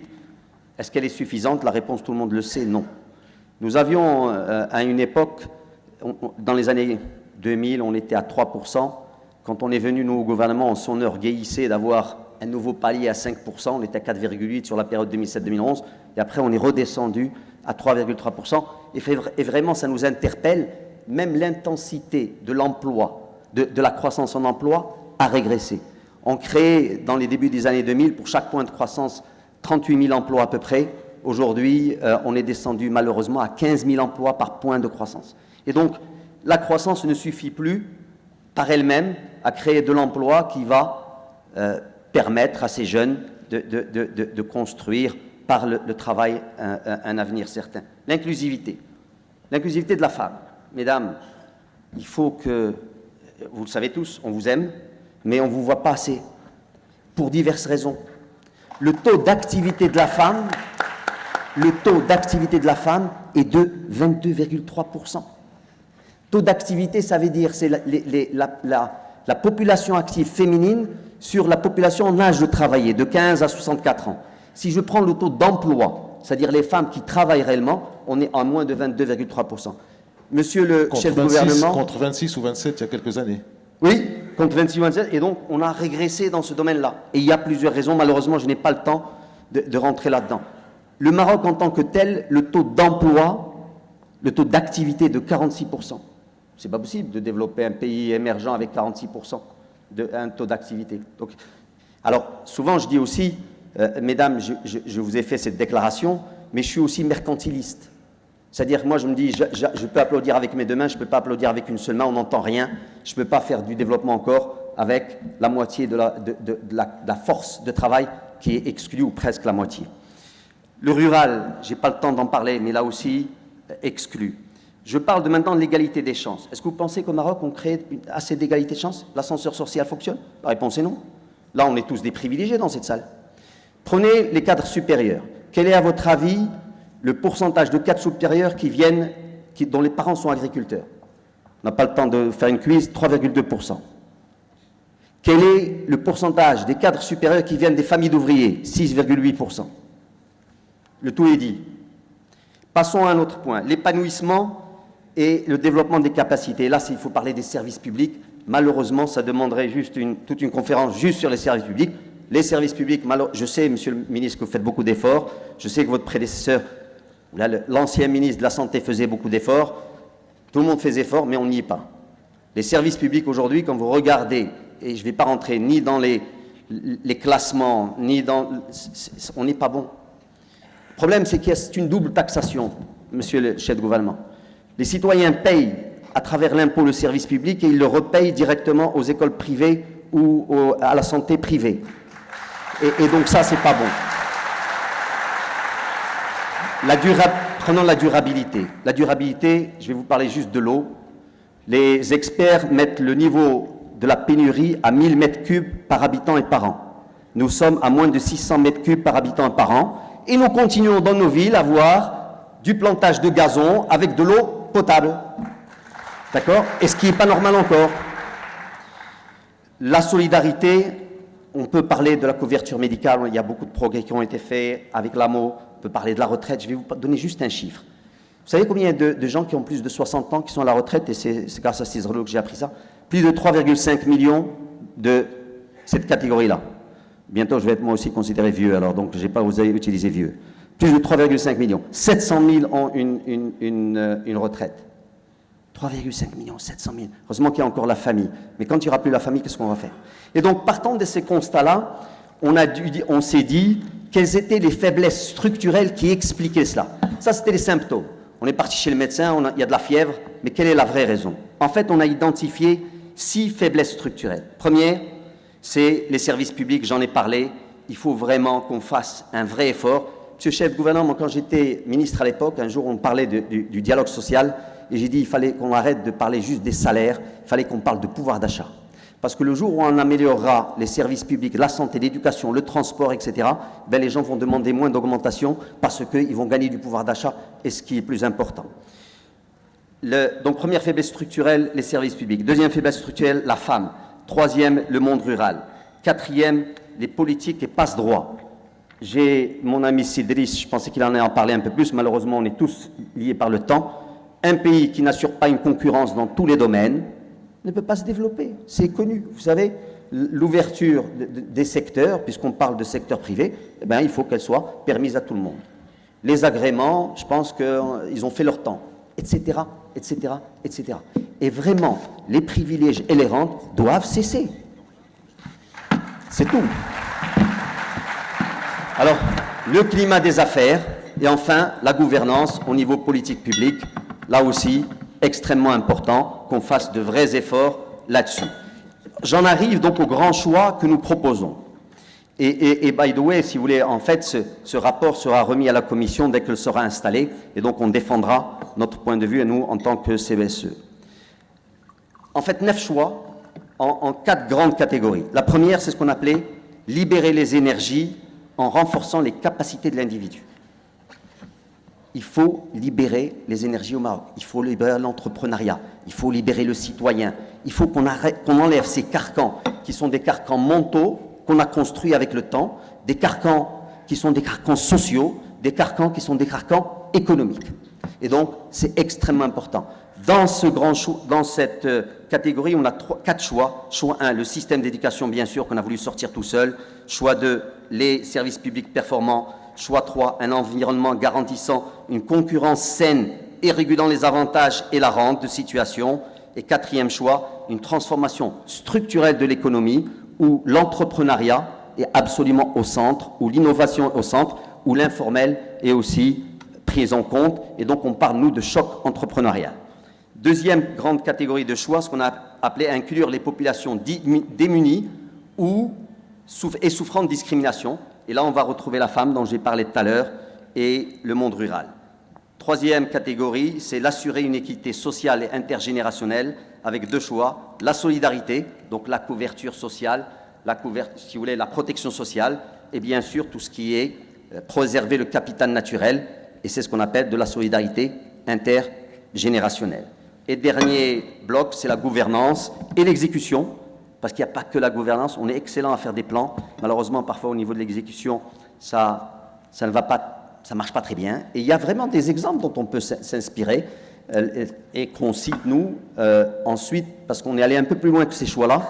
est-ce qu'elle est suffisante? La réponse, tout le monde le sait, non. Nous avions, à une époque, dans les années 2000, on était à 3%. Quand on est venu, nous, au gouvernement, on s'enorgueillissait d'avoir un nouveau palier à 5%. On était à 4,8% sur la période 2007-2011. Et après, on est redescendu à 3,3%. Et vraiment, ça nous interpelle. Même l'intensité de l'emploi, de la croissance en emploi, a régressé. On crée, dans les débuts des années 2000, pour chaque point de croissance, 38 000 emplois à peu près. Aujourd'hui, on est descendu malheureusement à 15 000 emplois par point de croissance. Et donc, la croissance ne suffit plus par elle-même à créer de l'emploi qui va permettre à ces jeunes de construire par le travail un avenir certain. L'inclusivité. L'inclusivité de la femme. Mesdames, il faut que, vous le savez tous, on vous aime, mais on ne vous voit pas assez, pour diverses raisons. Le taux d'activité de la femme est de 22,3%. Taux d'activité, ça veut dire c'est la population active féminine sur la population en âge de travailler, de 15 à 64 ans. Si je prends le taux d'emploi, c'est-à-dire les femmes qui travaillent réellement, on est à moins de 22,3%. Monsieur le chef du gouvernement... Contre 26 ou 27 il y a quelques années. Oui, contre 26 ou 27, et donc on a régressé dans ce domaine-là. Et il y a plusieurs raisons, malheureusement je n'ai pas le temps de rentrer là-dedans. Le Maroc en tant que tel, le taux d'emploi, le taux d'activité de 46%. C'est pas possible de développer un pays émergent avec 46% un taux d'activité. Donc, alors, souvent je dis aussi, mesdames, je vous ai fait cette déclaration, mais je suis aussi mercantiliste. C'est-à-dire, moi, je me dis, je peux applaudir avec mes deux mains, je ne peux pas applaudir avec une seule main, on n'entend rien. Je ne peux pas faire du développement encore avec la moitié de la force de travail qui est exclue, ou presque la moitié. Le rural, je n'ai pas le temps d'en parler, mais là aussi, exclu. Je parle maintenant de l'égalité des chances. Est-ce que vous pensez qu'au Maroc, on crée assez d'égalité de chances? L'ascenseur social fonctionne? La réponse est non. Là, on est tous des privilégiés dans cette salle. Prenez les cadres supérieurs. Quel est, à votre avis, le pourcentage de cadres supérieurs dont les parents sont agriculteurs? On n'a pas le temps de faire une quiz, 3,2%. Quel est le pourcentage des cadres supérieurs qui viennent des familles d'ouvriers? 6,8%. Le tout est dit. Passons à un autre point, l'épanouissement et le développement des capacités. Là, s'il faut parler des services publics, malheureusement, ça demanderait juste toute une conférence juste sur les services publics. Les services publics, je sais, monsieur le ministre, que vous faites beaucoup d'efforts. Je sais que votre prédécesseur, l'ancien ministre de la Santé, faisait beaucoup d'efforts. Tout le monde fait des efforts, mais on n'y est pas. Les services publics aujourd'hui, quand vous regardez, et je ne vais pas rentrer ni dans les classements, ni dans... On n'est pas bon. Le problème, c'est qu'il y a une double taxation, monsieur le chef de gouvernement. Les citoyens payent à travers l'impôt le service public et ils le repayent directement aux écoles privées ou à la santé privée. Et donc ça, c'est pas bon. Prenons la durabilité. La durabilité, je vais vous parler juste de l'eau. Les experts mettent le niveau de la pénurie à 1000 mètres cubes par habitant et par an. Nous sommes à moins de 600 mètres cubes par habitant et par an. Et nous continuons dans nos villes à avoir du plantage de gazon avec de l'eau potable. D'accord? Et ce qui n'est pas normal encore. La solidarité, on peut parler de la couverture médicale, il y a beaucoup de progrès qui ont été faits avec l'AMO, on peut parler de la retraite, je vais vous donner juste un chiffre. Vous savez combien de gens qui ont plus de 60 ans qui sont à la retraite, et c'est grâce à Cicero que j'ai appris ça? Plus de 3,5 millions de cette catégorie-là. Bientôt, je vais être moi aussi considéré vieux, alors donc je n'ai pas osé utiliser vieux. Plus de 3,5 millions. 700 000 ont une retraite. 3,5 millions, 700 000. Heureusement qu'il y a encore la famille. Mais quand il n'y aura plus la famille, qu'est-ce qu'on va faire? Et donc, partant de ces constats-là, on s'est dit quelles étaient les faiblesses structurelles qui expliquaient cela. Ça, c'était les symptômes. On est parti chez le médecin, il y a de la fièvre, mais quelle est la vraie raison? En fait, on a identifié 6 faiblesses structurelles. Première, c'est les services publics, j'en ai parlé. Il faut vraiment qu'on fasse un vrai effort. Monsieur le chef de gouvernement, quand j'étais ministre à l'époque, un jour on parlait du dialogue social, et j'ai dit il fallait qu'on arrête de parler juste des salaires, il fallait qu'on parle de pouvoir d'achat. Parce que le jour où on améliorera les services publics, la santé, l'éducation, le transport, etc., ben les gens vont demander moins d'augmentation parce qu'ils vont gagner du pouvoir d'achat, et ce qui est plus important. Donc, première faiblesse structurelle, les services publics. Deuxième faiblesse structurelle, la femme. Troisième, le monde rural. Quatrième, les politiques et passe-droit. J'ai mon ami Sidris, je pensais qu'il en parlé un peu plus, malheureusement on est tous liés par le temps. Un pays qui n'assure pas une concurrence dans tous les domaines ne peut pas se développer, c'est connu. Vous savez, l'ouverture des secteurs, puisqu'on parle de secteur privé, eh bien, il faut qu'elle soit permise à tout le monde. Les agréments, je pense qu'ils ont fait leur temps, etc., etc., etc. Et vraiment, les privilèges et les rentes doivent cesser. C'est tout. Alors, le climat des affaires, et enfin, la gouvernance au niveau politique publique, là aussi, extrêmement important qu'on fasse de vrais efforts là-dessus. J'en arrive donc au grand choix que nous proposons. Et by the way, si vous voulez, en fait, ce rapport sera remis à la Commission dès qu'elle sera installée, et donc on défendra notre point de vue, à nous, en tant que CBSE. En fait, 9 choix en 4 grandes catégories. La première, c'est ce qu'on appelait libérer les énergies en renforçant les capacités de l'individu. Il faut libérer les énergies au Maroc, il faut libérer l'entrepreneuriat, il faut libérer le citoyen, il faut qu'on enlève ces carcans qui sont des carcans mentaux qu'on a construits avec le temps, des carcans qui sont des carcans sociaux, des carcans qui sont des carcans économiques. Et donc, c'est extrêmement important. Dans cette catégorie, on a 4 choix. Choix 1, le système d'éducation, bien sûr, qu'on a voulu sortir tout seul. Choix 2, les services publics performants. Choix 3, un environnement garantissant une concurrence saine et régulant les avantages et la rente de situation. Et 4e choix, une transformation structurelle de l'économie où l'entrepreneuriat est absolument au centre, où l'innovation est au centre, où l'informel est aussi pris en compte. Et donc, on parle, nous, de choc entrepreneurial. Deuxième grande catégorie de choix, ce qu'on a appelé inclure les populations démunies et souffrant de discrimination. Et là, on va retrouver la femme dont j'ai parlé tout à l'heure et le monde rural. Troisième catégorie, c'est l'assurer une équité sociale et intergénérationnelle avec 2 choix. La solidarité, donc la couverture sociale, si vous voulez, la protection sociale, et bien sûr tout ce qui est préserver le capital naturel, et c'est ce qu'on appelle de la solidarité intergénérationnelle. Et dernier bloc, c'est la gouvernance et l'exécution, parce qu'il n'y a pas que la gouvernance, on est excellent à faire des plans, malheureusement parfois au niveau de l'exécution, ça ne va pas, ça marche pas très bien, et il y a vraiment des exemples dont on peut s'inspirer, et qu'on cite nous, ensuite, parce qu'on est allé un peu plus loin que ces choix-là,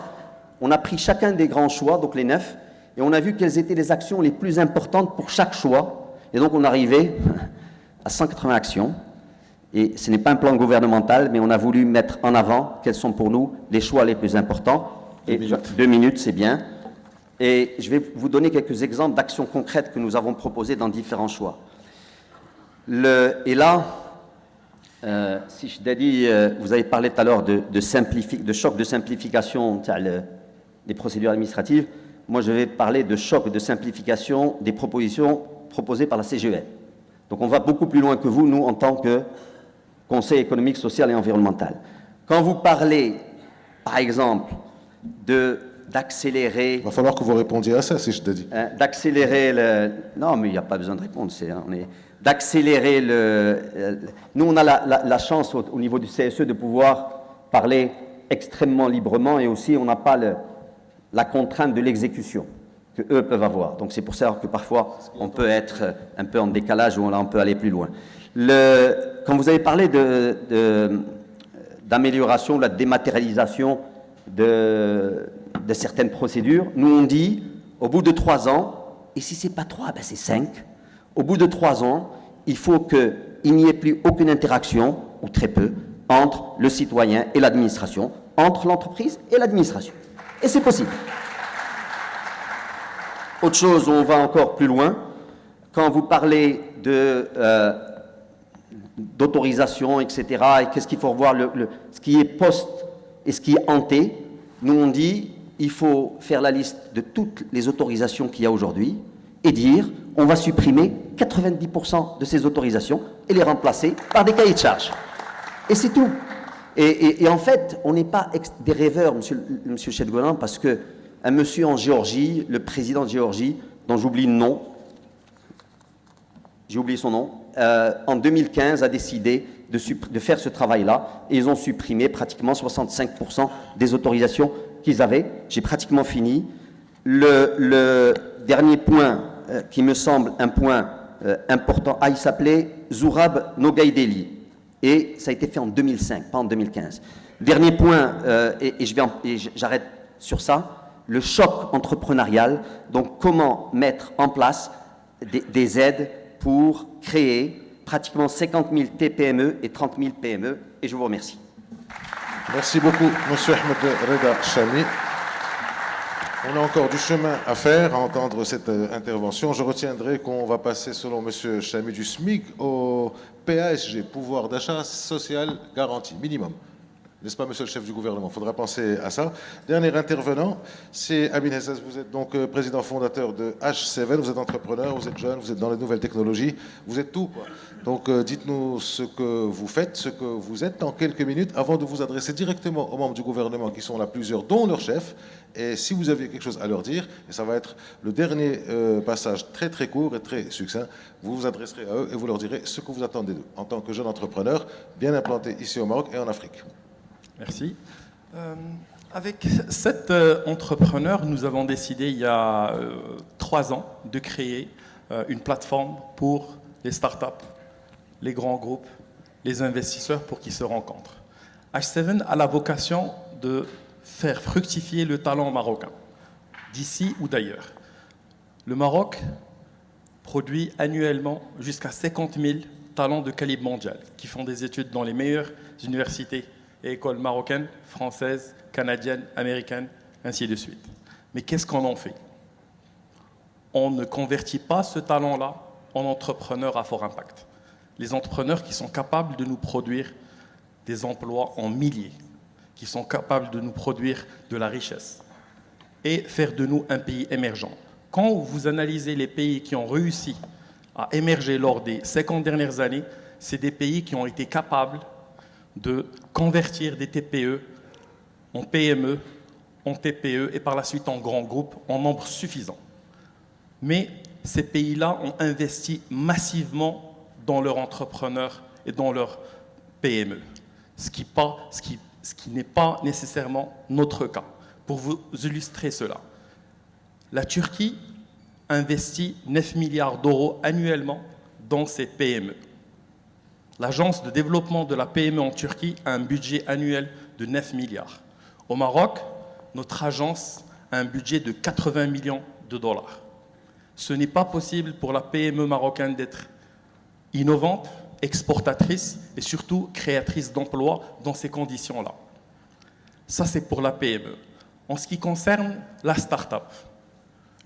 on a pris chacun des grands choix, donc les 9, et on a vu quelles étaient les actions les plus importantes pour chaque choix, et donc on est arrivé à 180 actions, et ce n'est pas un plan gouvernemental, mais on a voulu mettre en avant quels sont pour nous les choix les plus importants. Et 2 minutes, c'est bien. Et je vais vous donner quelques exemples d'actions concrètes que nous avons proposées dans différents choix. Et là, si je t'ai dit, vous avez parlé tout à l'heure de choc de simplification des procédures administratives. Moi, je vais parler de choc de simplification des propositions proposées par la CGEM. Donc, on va beaucoup plus loin que vous, nous, en tant que Conseil économique, social et environnemental. Quand vous parlez, par exemple, d'accélérer... Il va falloir que vous répondiez à ça, si je te dis. D'accélérer le... Non, mais il n'y a pas besoin de répondre. D'accélérer le... Nous, on a la chance, au niveau du CSE, de pouvoir parler extrêmement librement, et aussi, on n'a pas la contrainte de l'exécution que eux peuvent avoir. Donc, c'est pour ça que parfois, on peut être un peu en décalage, ou on peut aller plus loin. Quand vous avez parlé d'amélioration, de la dématérialisation de certaines procédures, nous on dit, au bout de 3 ans, et si ce n'est pas 3, ben c'est 5, au bout de 3 ans, il faut qu'il n'y ait plus aucune interaction, ou très peu, entre le citoyen et l'administration, entre l'entreprise et l'administration. Et c'est possible. Autre chose, on va encore plus loin, quand vous parlez d'autorisation, etc., et qu'est-ce qu'il faut revoir, ce qui est post et ce qui est ante, nous on dit il faut faire la liste de toutes les autorisations qu'il y a aujourd'hui et dire on va supprimer 90% de ces autorisations et les remplacer par des cahiers de charges. Et c'est tout. Et en fait, on n'est pas des rêveurs, monsieur Chedgolan, parce qu'un monsieur en Géorgie, le président de Géorgie, dont j'oublie le nom, j'ai oublié son nom, en 2015 a décidé de faire ce travail-là, et ils ont supprimé pratiquement 65% des autorisations qu'ils avaient. J'ai pratiquement fini. Le dernier point qui me semble un point important, il s'appelait Zourab Nogaïdeli, et ça a été fait en 2005, pas en 2015. Dernier point, et j'arrête sur ça, le choc entrepreneurial. Donc comment mettre en place des aides pour créer pratiquement 50 000 TPME et 30 000 PME, et je vous remercie. Merci beaucoup, M. Ahmed Reda Chami. On a encore du chemin à faire à entendre cette intervention. Je retiendrai qu'on va passer, selon M. Chami, du SMIC au PASG, pouvoir d'achat social garanti, minimum. N'est-ce pas, monsieur le chef du gouvernement? Il faudra penser à ça. Dernier intervenant, c'est Amin Hessas. Vous êtes donc président fondateur de H7. Vous êtes entrepreneur, vous êtes jeune, vous êtes dans les nouvelles technologies. Vous êtes tout, quoi. Donc, dites-nous ce que vous faites, ce que vous êtes en quelques minutes, avant de vous adresser directement aux membres du gouvernement, qui sont là plusieurs, dont leur chef. Et si vous avez quelque chose à leur dire, et ça va être le dernier passage très très court et très succinct, vous vous adresserez à eux et vous leur direz ce que vous attendez d'eux, en tant que jeune entrepreneur, bien implanté ici au Maroc et en Afrique. Merci. Avec 7 entrepreneurs, nous avons décidé il y a 3 ans de créer une plateforme pour les startups, les grands groupes, les investisseurs pour qu'ils se rencontrent. H7 a la vocation de faire fructifier le talent marocain, d'ici ou d'ailleurs. Le Maroc produit annuellement jusqu'à 50 000 talents de calibre mondial qui font des études dans les meilleures universités et écoles marocaines, françaises, canadiennes, américaines, ainsi de suite. Mais qu'est-ce qu'on en fait? On ne convertit pas ce talent-là en entrepreneurs à fort impact. Les entrepreneurs qui sont capables de nous produire des emplois en milliers, qui sont capables de nous produire de la richesse et faire de nous un pays émergent. Quand vous analysez les pays qui ont réussi à émerger lors des 50 dernières années, c'est des pays qui ont été capables de convertir des TPE en PME, en TPE et par la suite en grands groupes en nombre suffisant. Mais ces pays-là ont investi massivement dans leurs entrepreneurs et dans leurs PME, ce qui n'est pas nécessairement notre cas. Pour vous illustrer cela, la Turquie investit 9 milliards d'euros annuellement dans ses PME. L'Agence de développement de la PME en Turquie a un budget annuel de 9 milliards. Au Maroc, notre agence a un budget de 80 millions de dollars. Ce n'est pas possible pour la PME marocaine d'être innovante, exportatrice et surtout créatrice d'emplois dans ces conditions-là. Ça, c'est pour la PME. En ce qui concerne la start-up,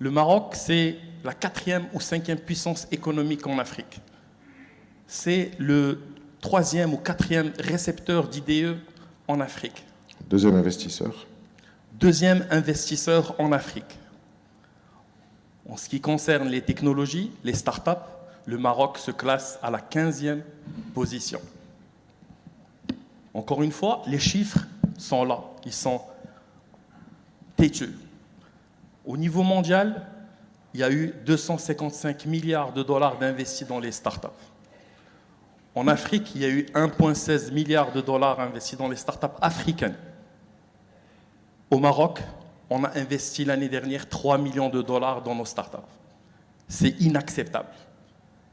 le Maroc, c'est la 4e ou 5e puissance économique en Afrique. C'est le 3e ou 4e récepteur d'IDE en Afrique. Deuxième investisseur. Deuxième investisseur en Afrique. En ce qui concerne les technologies, les startups, le Maroc se classe à la 15e position. Encore une fois, les chiffres sont là, ils sont têtus. Au niveau mondial, il y a eu 255 milliards de dollars d'investis dans les startups. En Afrique, il y a eu 1,16 milliard de dollars investis dans les startups africaines. Au Maroc, on a investi l'année dernière 3 millions de dollars dans nos startups. C'est inacceptable.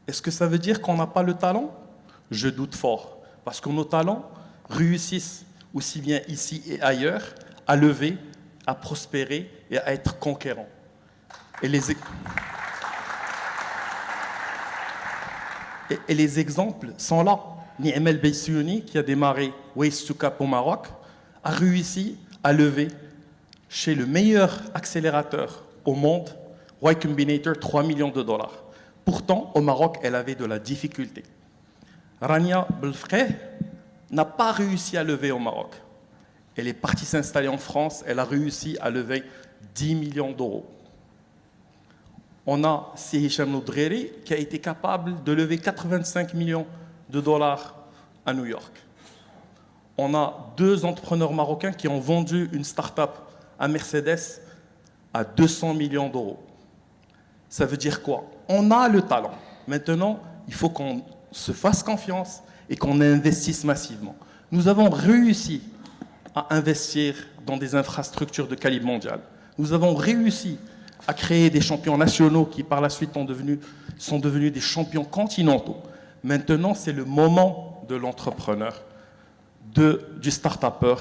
Est-ce que ça veut dire qu'on n'a pas le talent? Je doute fort, parce que nos talents réussissent aussi bien ici et ailleurs à lever, à prospérer et à être conquérants. Et les exemples sont là. Ni'mel Beissiouni, qui a démarré Waste to Cap au Maroc, a réussi à lever chez le meilleur accélérateur au monde, Y Combinator, 3 millions de dollars. Pourtant, au Maroc, elle avait de la difficulté. Rania Belfreh n'a pas réussi à lever au Maroc. Elle est partie s'installer en France, elle a réussi à lever 10 millions d'euros. On a Hicham Noudreri qui a été capable de lever 85 millions de dollars à New York. On a 2 entrepreneurs marocains qui ont vendu une start-up à Mercedes à 200 millions d'euros. Ça veut dire quoi? On a le talent. Maintenant, il faut qu'on se fasse confiance et qu'on investisse massivement. Nous avons réussi à investir dans des infrastructures de calibre mondial. Nous avons réussi à créer des champions nationaux qui, par la suite, sont devenus des champions continentaux. Maintenant, c'est le moment de l'entrepreneur, du start-upper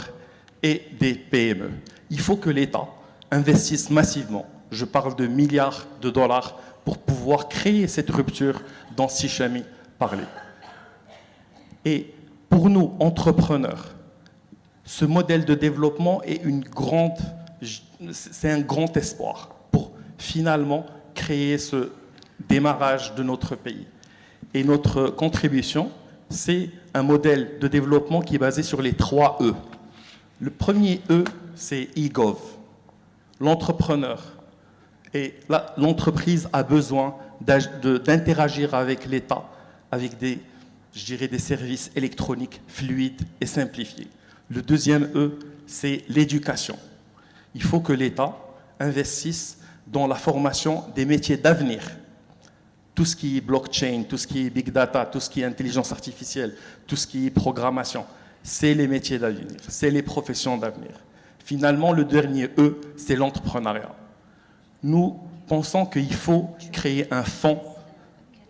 et des PME. Il faut que l'État investisse massivement. Je parle de milliards de dollars pour pouvoir créer cette rupture dont Sichami parlait. Et pour nous, entrepreneurs, ce modèle de développement est c'est un grand espoir pour finalement créer ce démarrage de notre pays. Et notre contribution, c'est un modèle de développement qui est basé sur les 3 E. Le premier E, c'est e-gov. L'entrepreneur et l'entreprise a besoin d'interagir avec l'État, avec des services électroniques fluides et simplifiés. Le deuxième E, c'est l'éducation. Il faut que l'État investisse dans la formation des métiers d'avenir. Tout ce qui est blockchain, tout ce qui est big data, tout ce qui est intelligence artificielle, tout ce qui est programmation, c'est les métiers d'avenir, c'est les professions d'avenir. Finalement, le dernier E, c'est l'entrepreneuriat. Nous pensons qu'il faut créer un fonds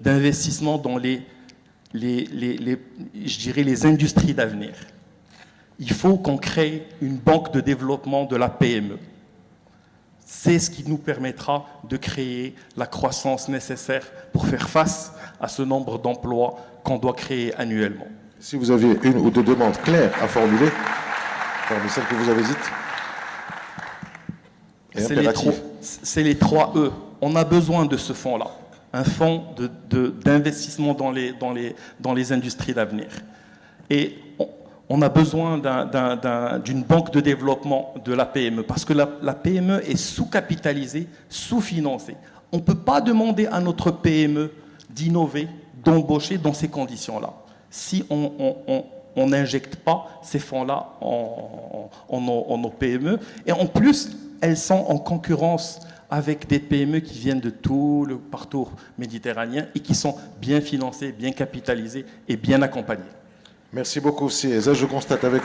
d'investissement dans les industries d'avenir. Il faut qu'on crée une banque de développement de la PME. C'est ce qui nous permettra de créer la croissance nécessaire pour faire face à ce nombre d'emplois qu'on doit créer annuellement. Si vous avez une ou deux demandes claires à formuler, parmi celles que vous avez dites, c'est les 3 E. On a besoin de ce fonds-là, un fonds d'investissement dans les industries d'avenir. Et on a besoin d'une banque de développement de la PME, parce que la PME est sous-capitalisée, sous-financée. On ne peut pas demander à notre PME d'innover, d'embaucher dans ces conditions-là. Si on n'injecte pas ces fonds-là en nos PME, et en plus, elles sont en concurrence avec des PME qui viennent de tout le parcours méditerranéen et qui sont bien financées, bien capitalisées et bien accompagnées. Merci beaucoup. Je constate avec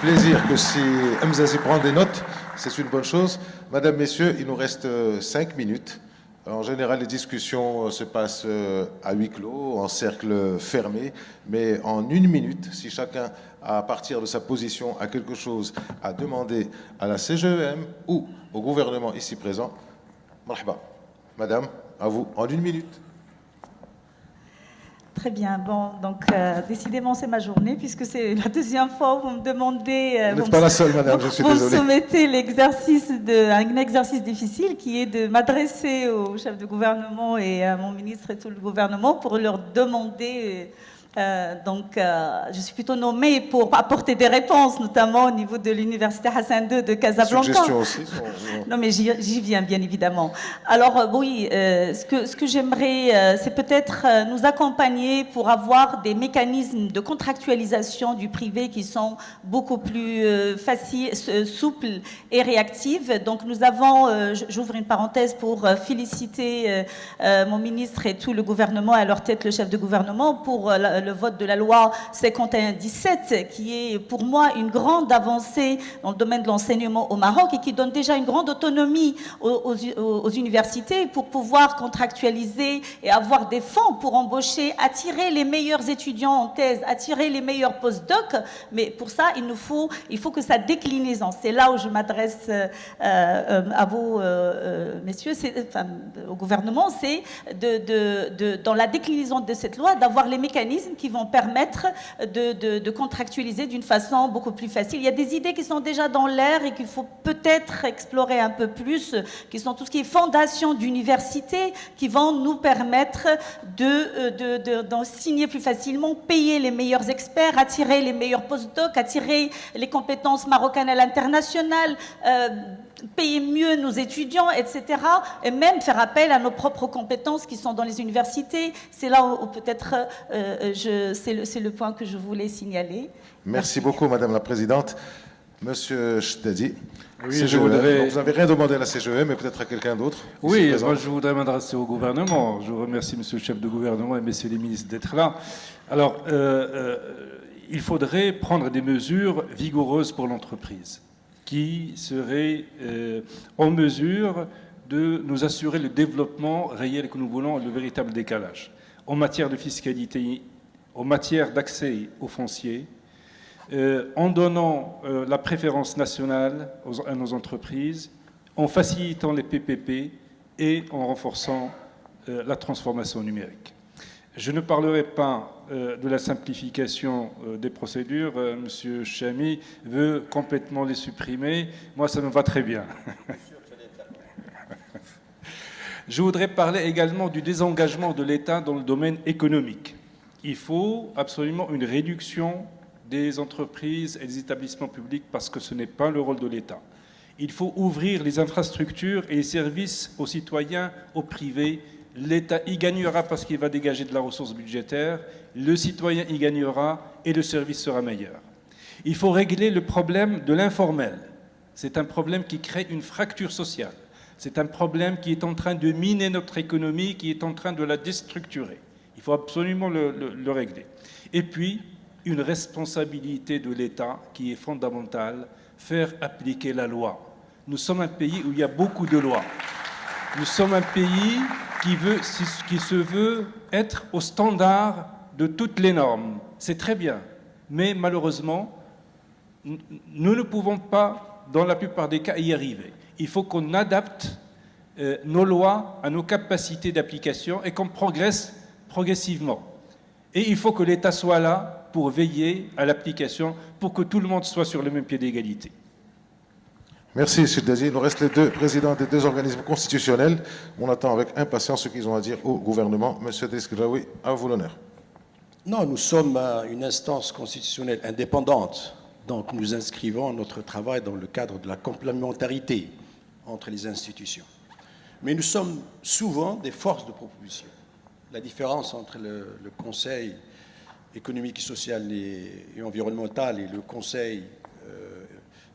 plaisir que si Mzazi prend des notes, c'est une bonne chose. Madame, Messieurs, il nous reste 5 minutes. En général, les discussions se passent à huis clos, en cercle fermé, mais en 1 minute, si chacun, à partir de sa position, a quelque chose à demander à la CGEM ou au gouvernement ici présent, marhaba. Madame, à vous, en 1 minute. Très bien. Bon, donc décidément c'est ma journée puisque c'est la deuxième fois où vous me demandez. Vous n'êtes pas la seule, madame. Je suis désolé. Vous me soumettez un exercice difficile qui est de m'adresser au chef de gouvernement et à mon ministre et tout le gouvernement pour leur demander. Je suis plutôt nommée pour apporter des réponses, notamment au niveau de l'université Hassan II de Casablanca. Suggestions aussi. Non, mais j'y viens, bien évidemment. Alors, oui, ce que j'aimerais, c'est peut-être nous accompagner pour avoir des mécanismes de contractualisation du privé qui sont beaucoup plus faciles, souples et réactifs. Donc, nous avons, j'ouvre une parenthèse pour féliciter mon ministre et tout le gouvernement, à leur tête le chef de gouvernement, pour le vote de la loi 51-17, qui est pour moi une grande avancée dans le domaine de l'enseignement au Maroc et qui donne déjà une grande autonomie aux universités pour pouvoir contractualiser et avoir des fonds pour embaucher, attirer les meilleurs étudiants en thèse, attirer les meilleurs post-doc. Mais pour ça, il faut que ça déclinaison. C'est là où je m'adresse à vous, messieurs, au gouvernement, c'est dans la déclinaison de cette loi, d'avoir les mécanismes qui vont permettre de contractualiser d'une façon beaucoup plus facile. Il y a des idées qui sont déjà dans l'air et qu'il faut peut-être explorer un peu plus, qui sont tout ce qui est fondation d'université, qui vont nous permettre d'en signer plus facilement, payer les meilleurs experts, attirer les meilleurs post-docs, attirer les compétences marocaines à l'international, payer mieux nos étudiants, etc. Et même faire appel à nos propres compétences qui sont dans les universités. C'est là où peut-être c'est le point que je voulais signaler. Merci beaucoup, Madame la Présidente. Monsieur Chdadi, Oui, CGEM. je voudrais- Donc, vous n'avez rien demandé à la CGE, mais peut-être à quelqu'un d'autre. Oui, ici présent. moi je voudrais m'adresser au gouvernement. Je vous remercie, monsieur le chef de gouvernement et messieurs les ministres d'être là. Alors, il faudrait prendre des mesures vigoureuses pour l'entreprise qui seraient en mesure de nous assurer le développement réel que nous voulons, le véritable décalage en matière de fiscalité, en matière d'accès aux fonciers, en donnant la préférence nationale à nos entreprises, en facilitant les PPP et en renforçant la transformation numérique. Je ne parlerai pas de la simplification des procédures. Monsieur Chamy veut complètement les supprimer. Moi, ça me va très bien. Je voudrais parler également du désengagement de l'État dans le domaine économique. Il faut absolument une réduction des entreprises et des établissements publics parce que ce n'est pas le rôle de l'État. Il faut ouvrir les infrastructures et les services aux citoyens, aux privés. L'État y gagnera parce qu'il va dégager de la ressource budgétaire, le citoyen y gagnera et le service sera meilleur. Il faut régler le problème de l'informel. C'est un problème qui crée une fracture sociale. C'est un problème qui est en train de miner notre économie, qui est en train de la déstructurer. Il faut absolument le régler. Et puis, une responsabilité de l'État qui est fondamentale, faire appliquer la loi. Nous sommes un pays où il y a beaucoup de lois. Nous sommes un pays qui se veut être au standard de toutes les normes. C'est très bien, mais malheureusement, nous ne pouvons pas, dans la plupart des cas, y arriver. Il faut qu'on adapte nos lois à nos capacités d'application et qu'on progresse progressivement. Et il faut que l'État soit là pour veiller à l'application, pour que tout le monde soit sur le même pied d'égalité. Merci, M. Dazi. Il nous reste les deux présidents des deux organismes constitutionnels. On attend avec impatience ce qu'ils ont à dire au gouvernement. M. Desgraoui, à vous l'honneur. Non, nous sommes une instance constitutionnelle indépendante, donc nous inscrivons notre travail dans le cadre de la complémentarité entre les institutions. Mais nous sommes souvent des forces de proposition. La différence entre le Conseil économique, social et environnemental et le Conseil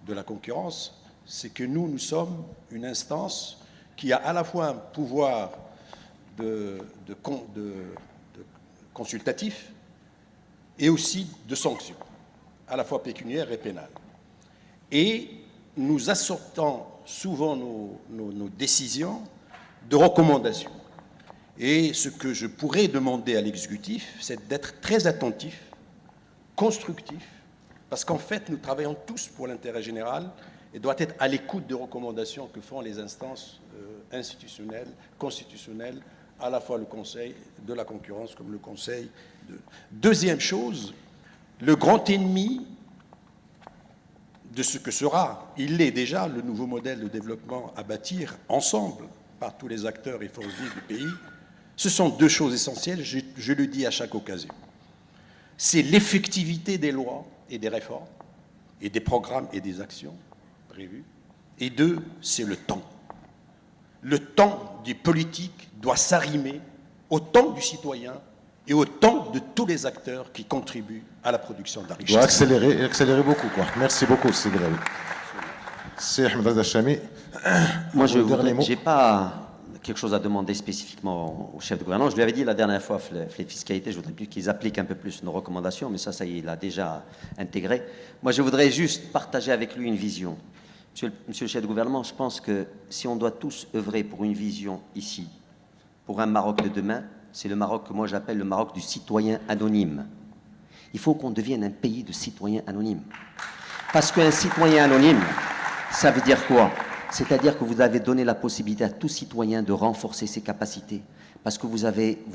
de la concurrence, c'est que nous sommes une instance qui a à la fois un pouvoir de consultatif et aussi de sanction, à la fois pécuniaire et pénale. Et nous assortons souvent nos décisions de recommandations. Et ce que je pourrais demander à l'exécutif, c'est d'être très attentif, constructif, parce qu'en fait, nous travaillons tous pour l'intérêt général et doit être à l'écoute des recommandations que font les instances institutionnelles, constitutionnelles, à la fois le Conseil de la concurrence comme le Conseil de... Deuxième chose, le grand ennemi de ce que sera, il l'est déjà, le nouveau modèle de développement à bâtir ensemble par tous les acteurs et forces vives du pays, ce sont deux choses essentielles, je le dis à chaque occasion. C'est l'effectivité des lois et des réformes, et des programmes et des actions prévues. Et deux, c'est le temps. Le temps du politique doit s'arrimer au temps du citoyen et au temps de tous les acteurs qui contribuent à la production de la Il doit richesse. accélérer beaucoup, quoi. Merci beaucoup, M. Graoui. C'est Ahmed Hachami. Moi, je dernier mot. n'ai pas quelque chose à demander spécifiquement au chef de gouvernement. Je lui avais dit la dernière fois, les fiscalités, je voudrais plus qu'ils appliquent un peu plus nos recommandations, mais ça, il l'a déjà intégré. Moi, je voudrais juste partager avec lui une vision. Monsieur le chef de gouvernement, je pense que si on doit tous œuvrer pour une vision ici, pour un Maroc de demain, c'est le Maroc que moi j'appelle le Maroc du citoyen anonyme. Il faut qu'on devienne un pays de citoyens anonymes. Parce qu'un citoyen anonyme, ça veut dire quoi? C'est-à-dire que vous avez donné la possibilité à tout citoyen de renforcer ses capacités. Parce que vous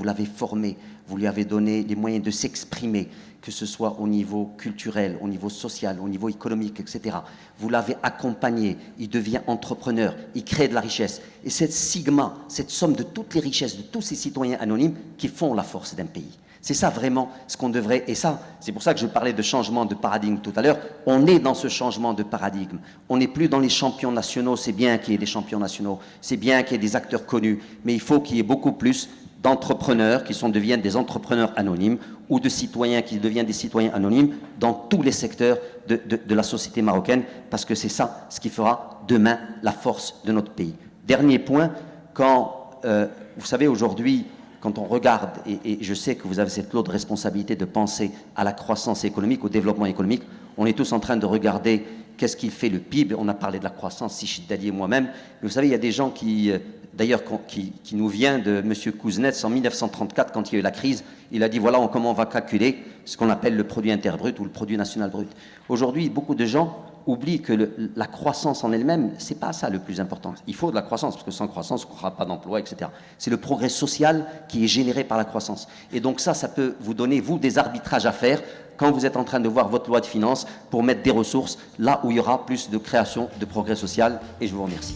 l'avez formé, vous lui avez donné les moyens de s'exprimer, que ce soit au niveau culturel, au niveau social, au niveau économique, etc. Vous l'avez accompagné, il devient entrepreneur, il crée de la richesse. Et cette sigma, cette somme de toutes les richesses de tous ces citoyens anonymes qui font la force d'un pays. C'est ça vraiment ce qu'on devrait, et ça, c'est pour ça que je parlais de changement de paradigme tout à l'heure. On est dans ce changement de paradigme. On n'est plus dans les champions nationaux. C'est bien qu'il y ait des champions nationaux, c'est bien qu'il y ait des acteurs connus, mais il faut qu'il y ait beaucoup plus d'entrepreneurs qui deviennent des entrepreneurs anonymes ou de citoyens qui deviennent des citoyens anonymes dans tous les secteurs de la société marocaine, parce que c'est ça ce qui fera demain la force de notre pays. Dernier point, vous savez aujourd'hui, quand on regarde, et je sais que vous avez cette lourde responsabilité de penser à la croissance économique, au développement économique, on est tous en train de regarder qu'est-ce qui fait le PIB. On a parlé de la croissance, Sichid Dali et moi-même, mais vous savez, il y a des gens qui nous vient de M. Kuznets en 1934, quand il y a eu la crise. Il a dit, voilà comment on va calculer ce qu'on appelle le produit interbrut ou le produit national brut. Aujourd'hui, beaucoup de gens oublient que la croissance en elle-même, c'est pas ça le plus important. Il faut de la croissance, parce que sans croissance, on n'aura pas d'emploi, etc. C'est le progrès social qui est généré par la croissance. Et donc ça peut vous donner, vous, des arbitrages à faire quand vous êtes en train de voir votre loi de finances pour mettre des ressources là où il y aura plus de création de progrès social. Et je vous remercie.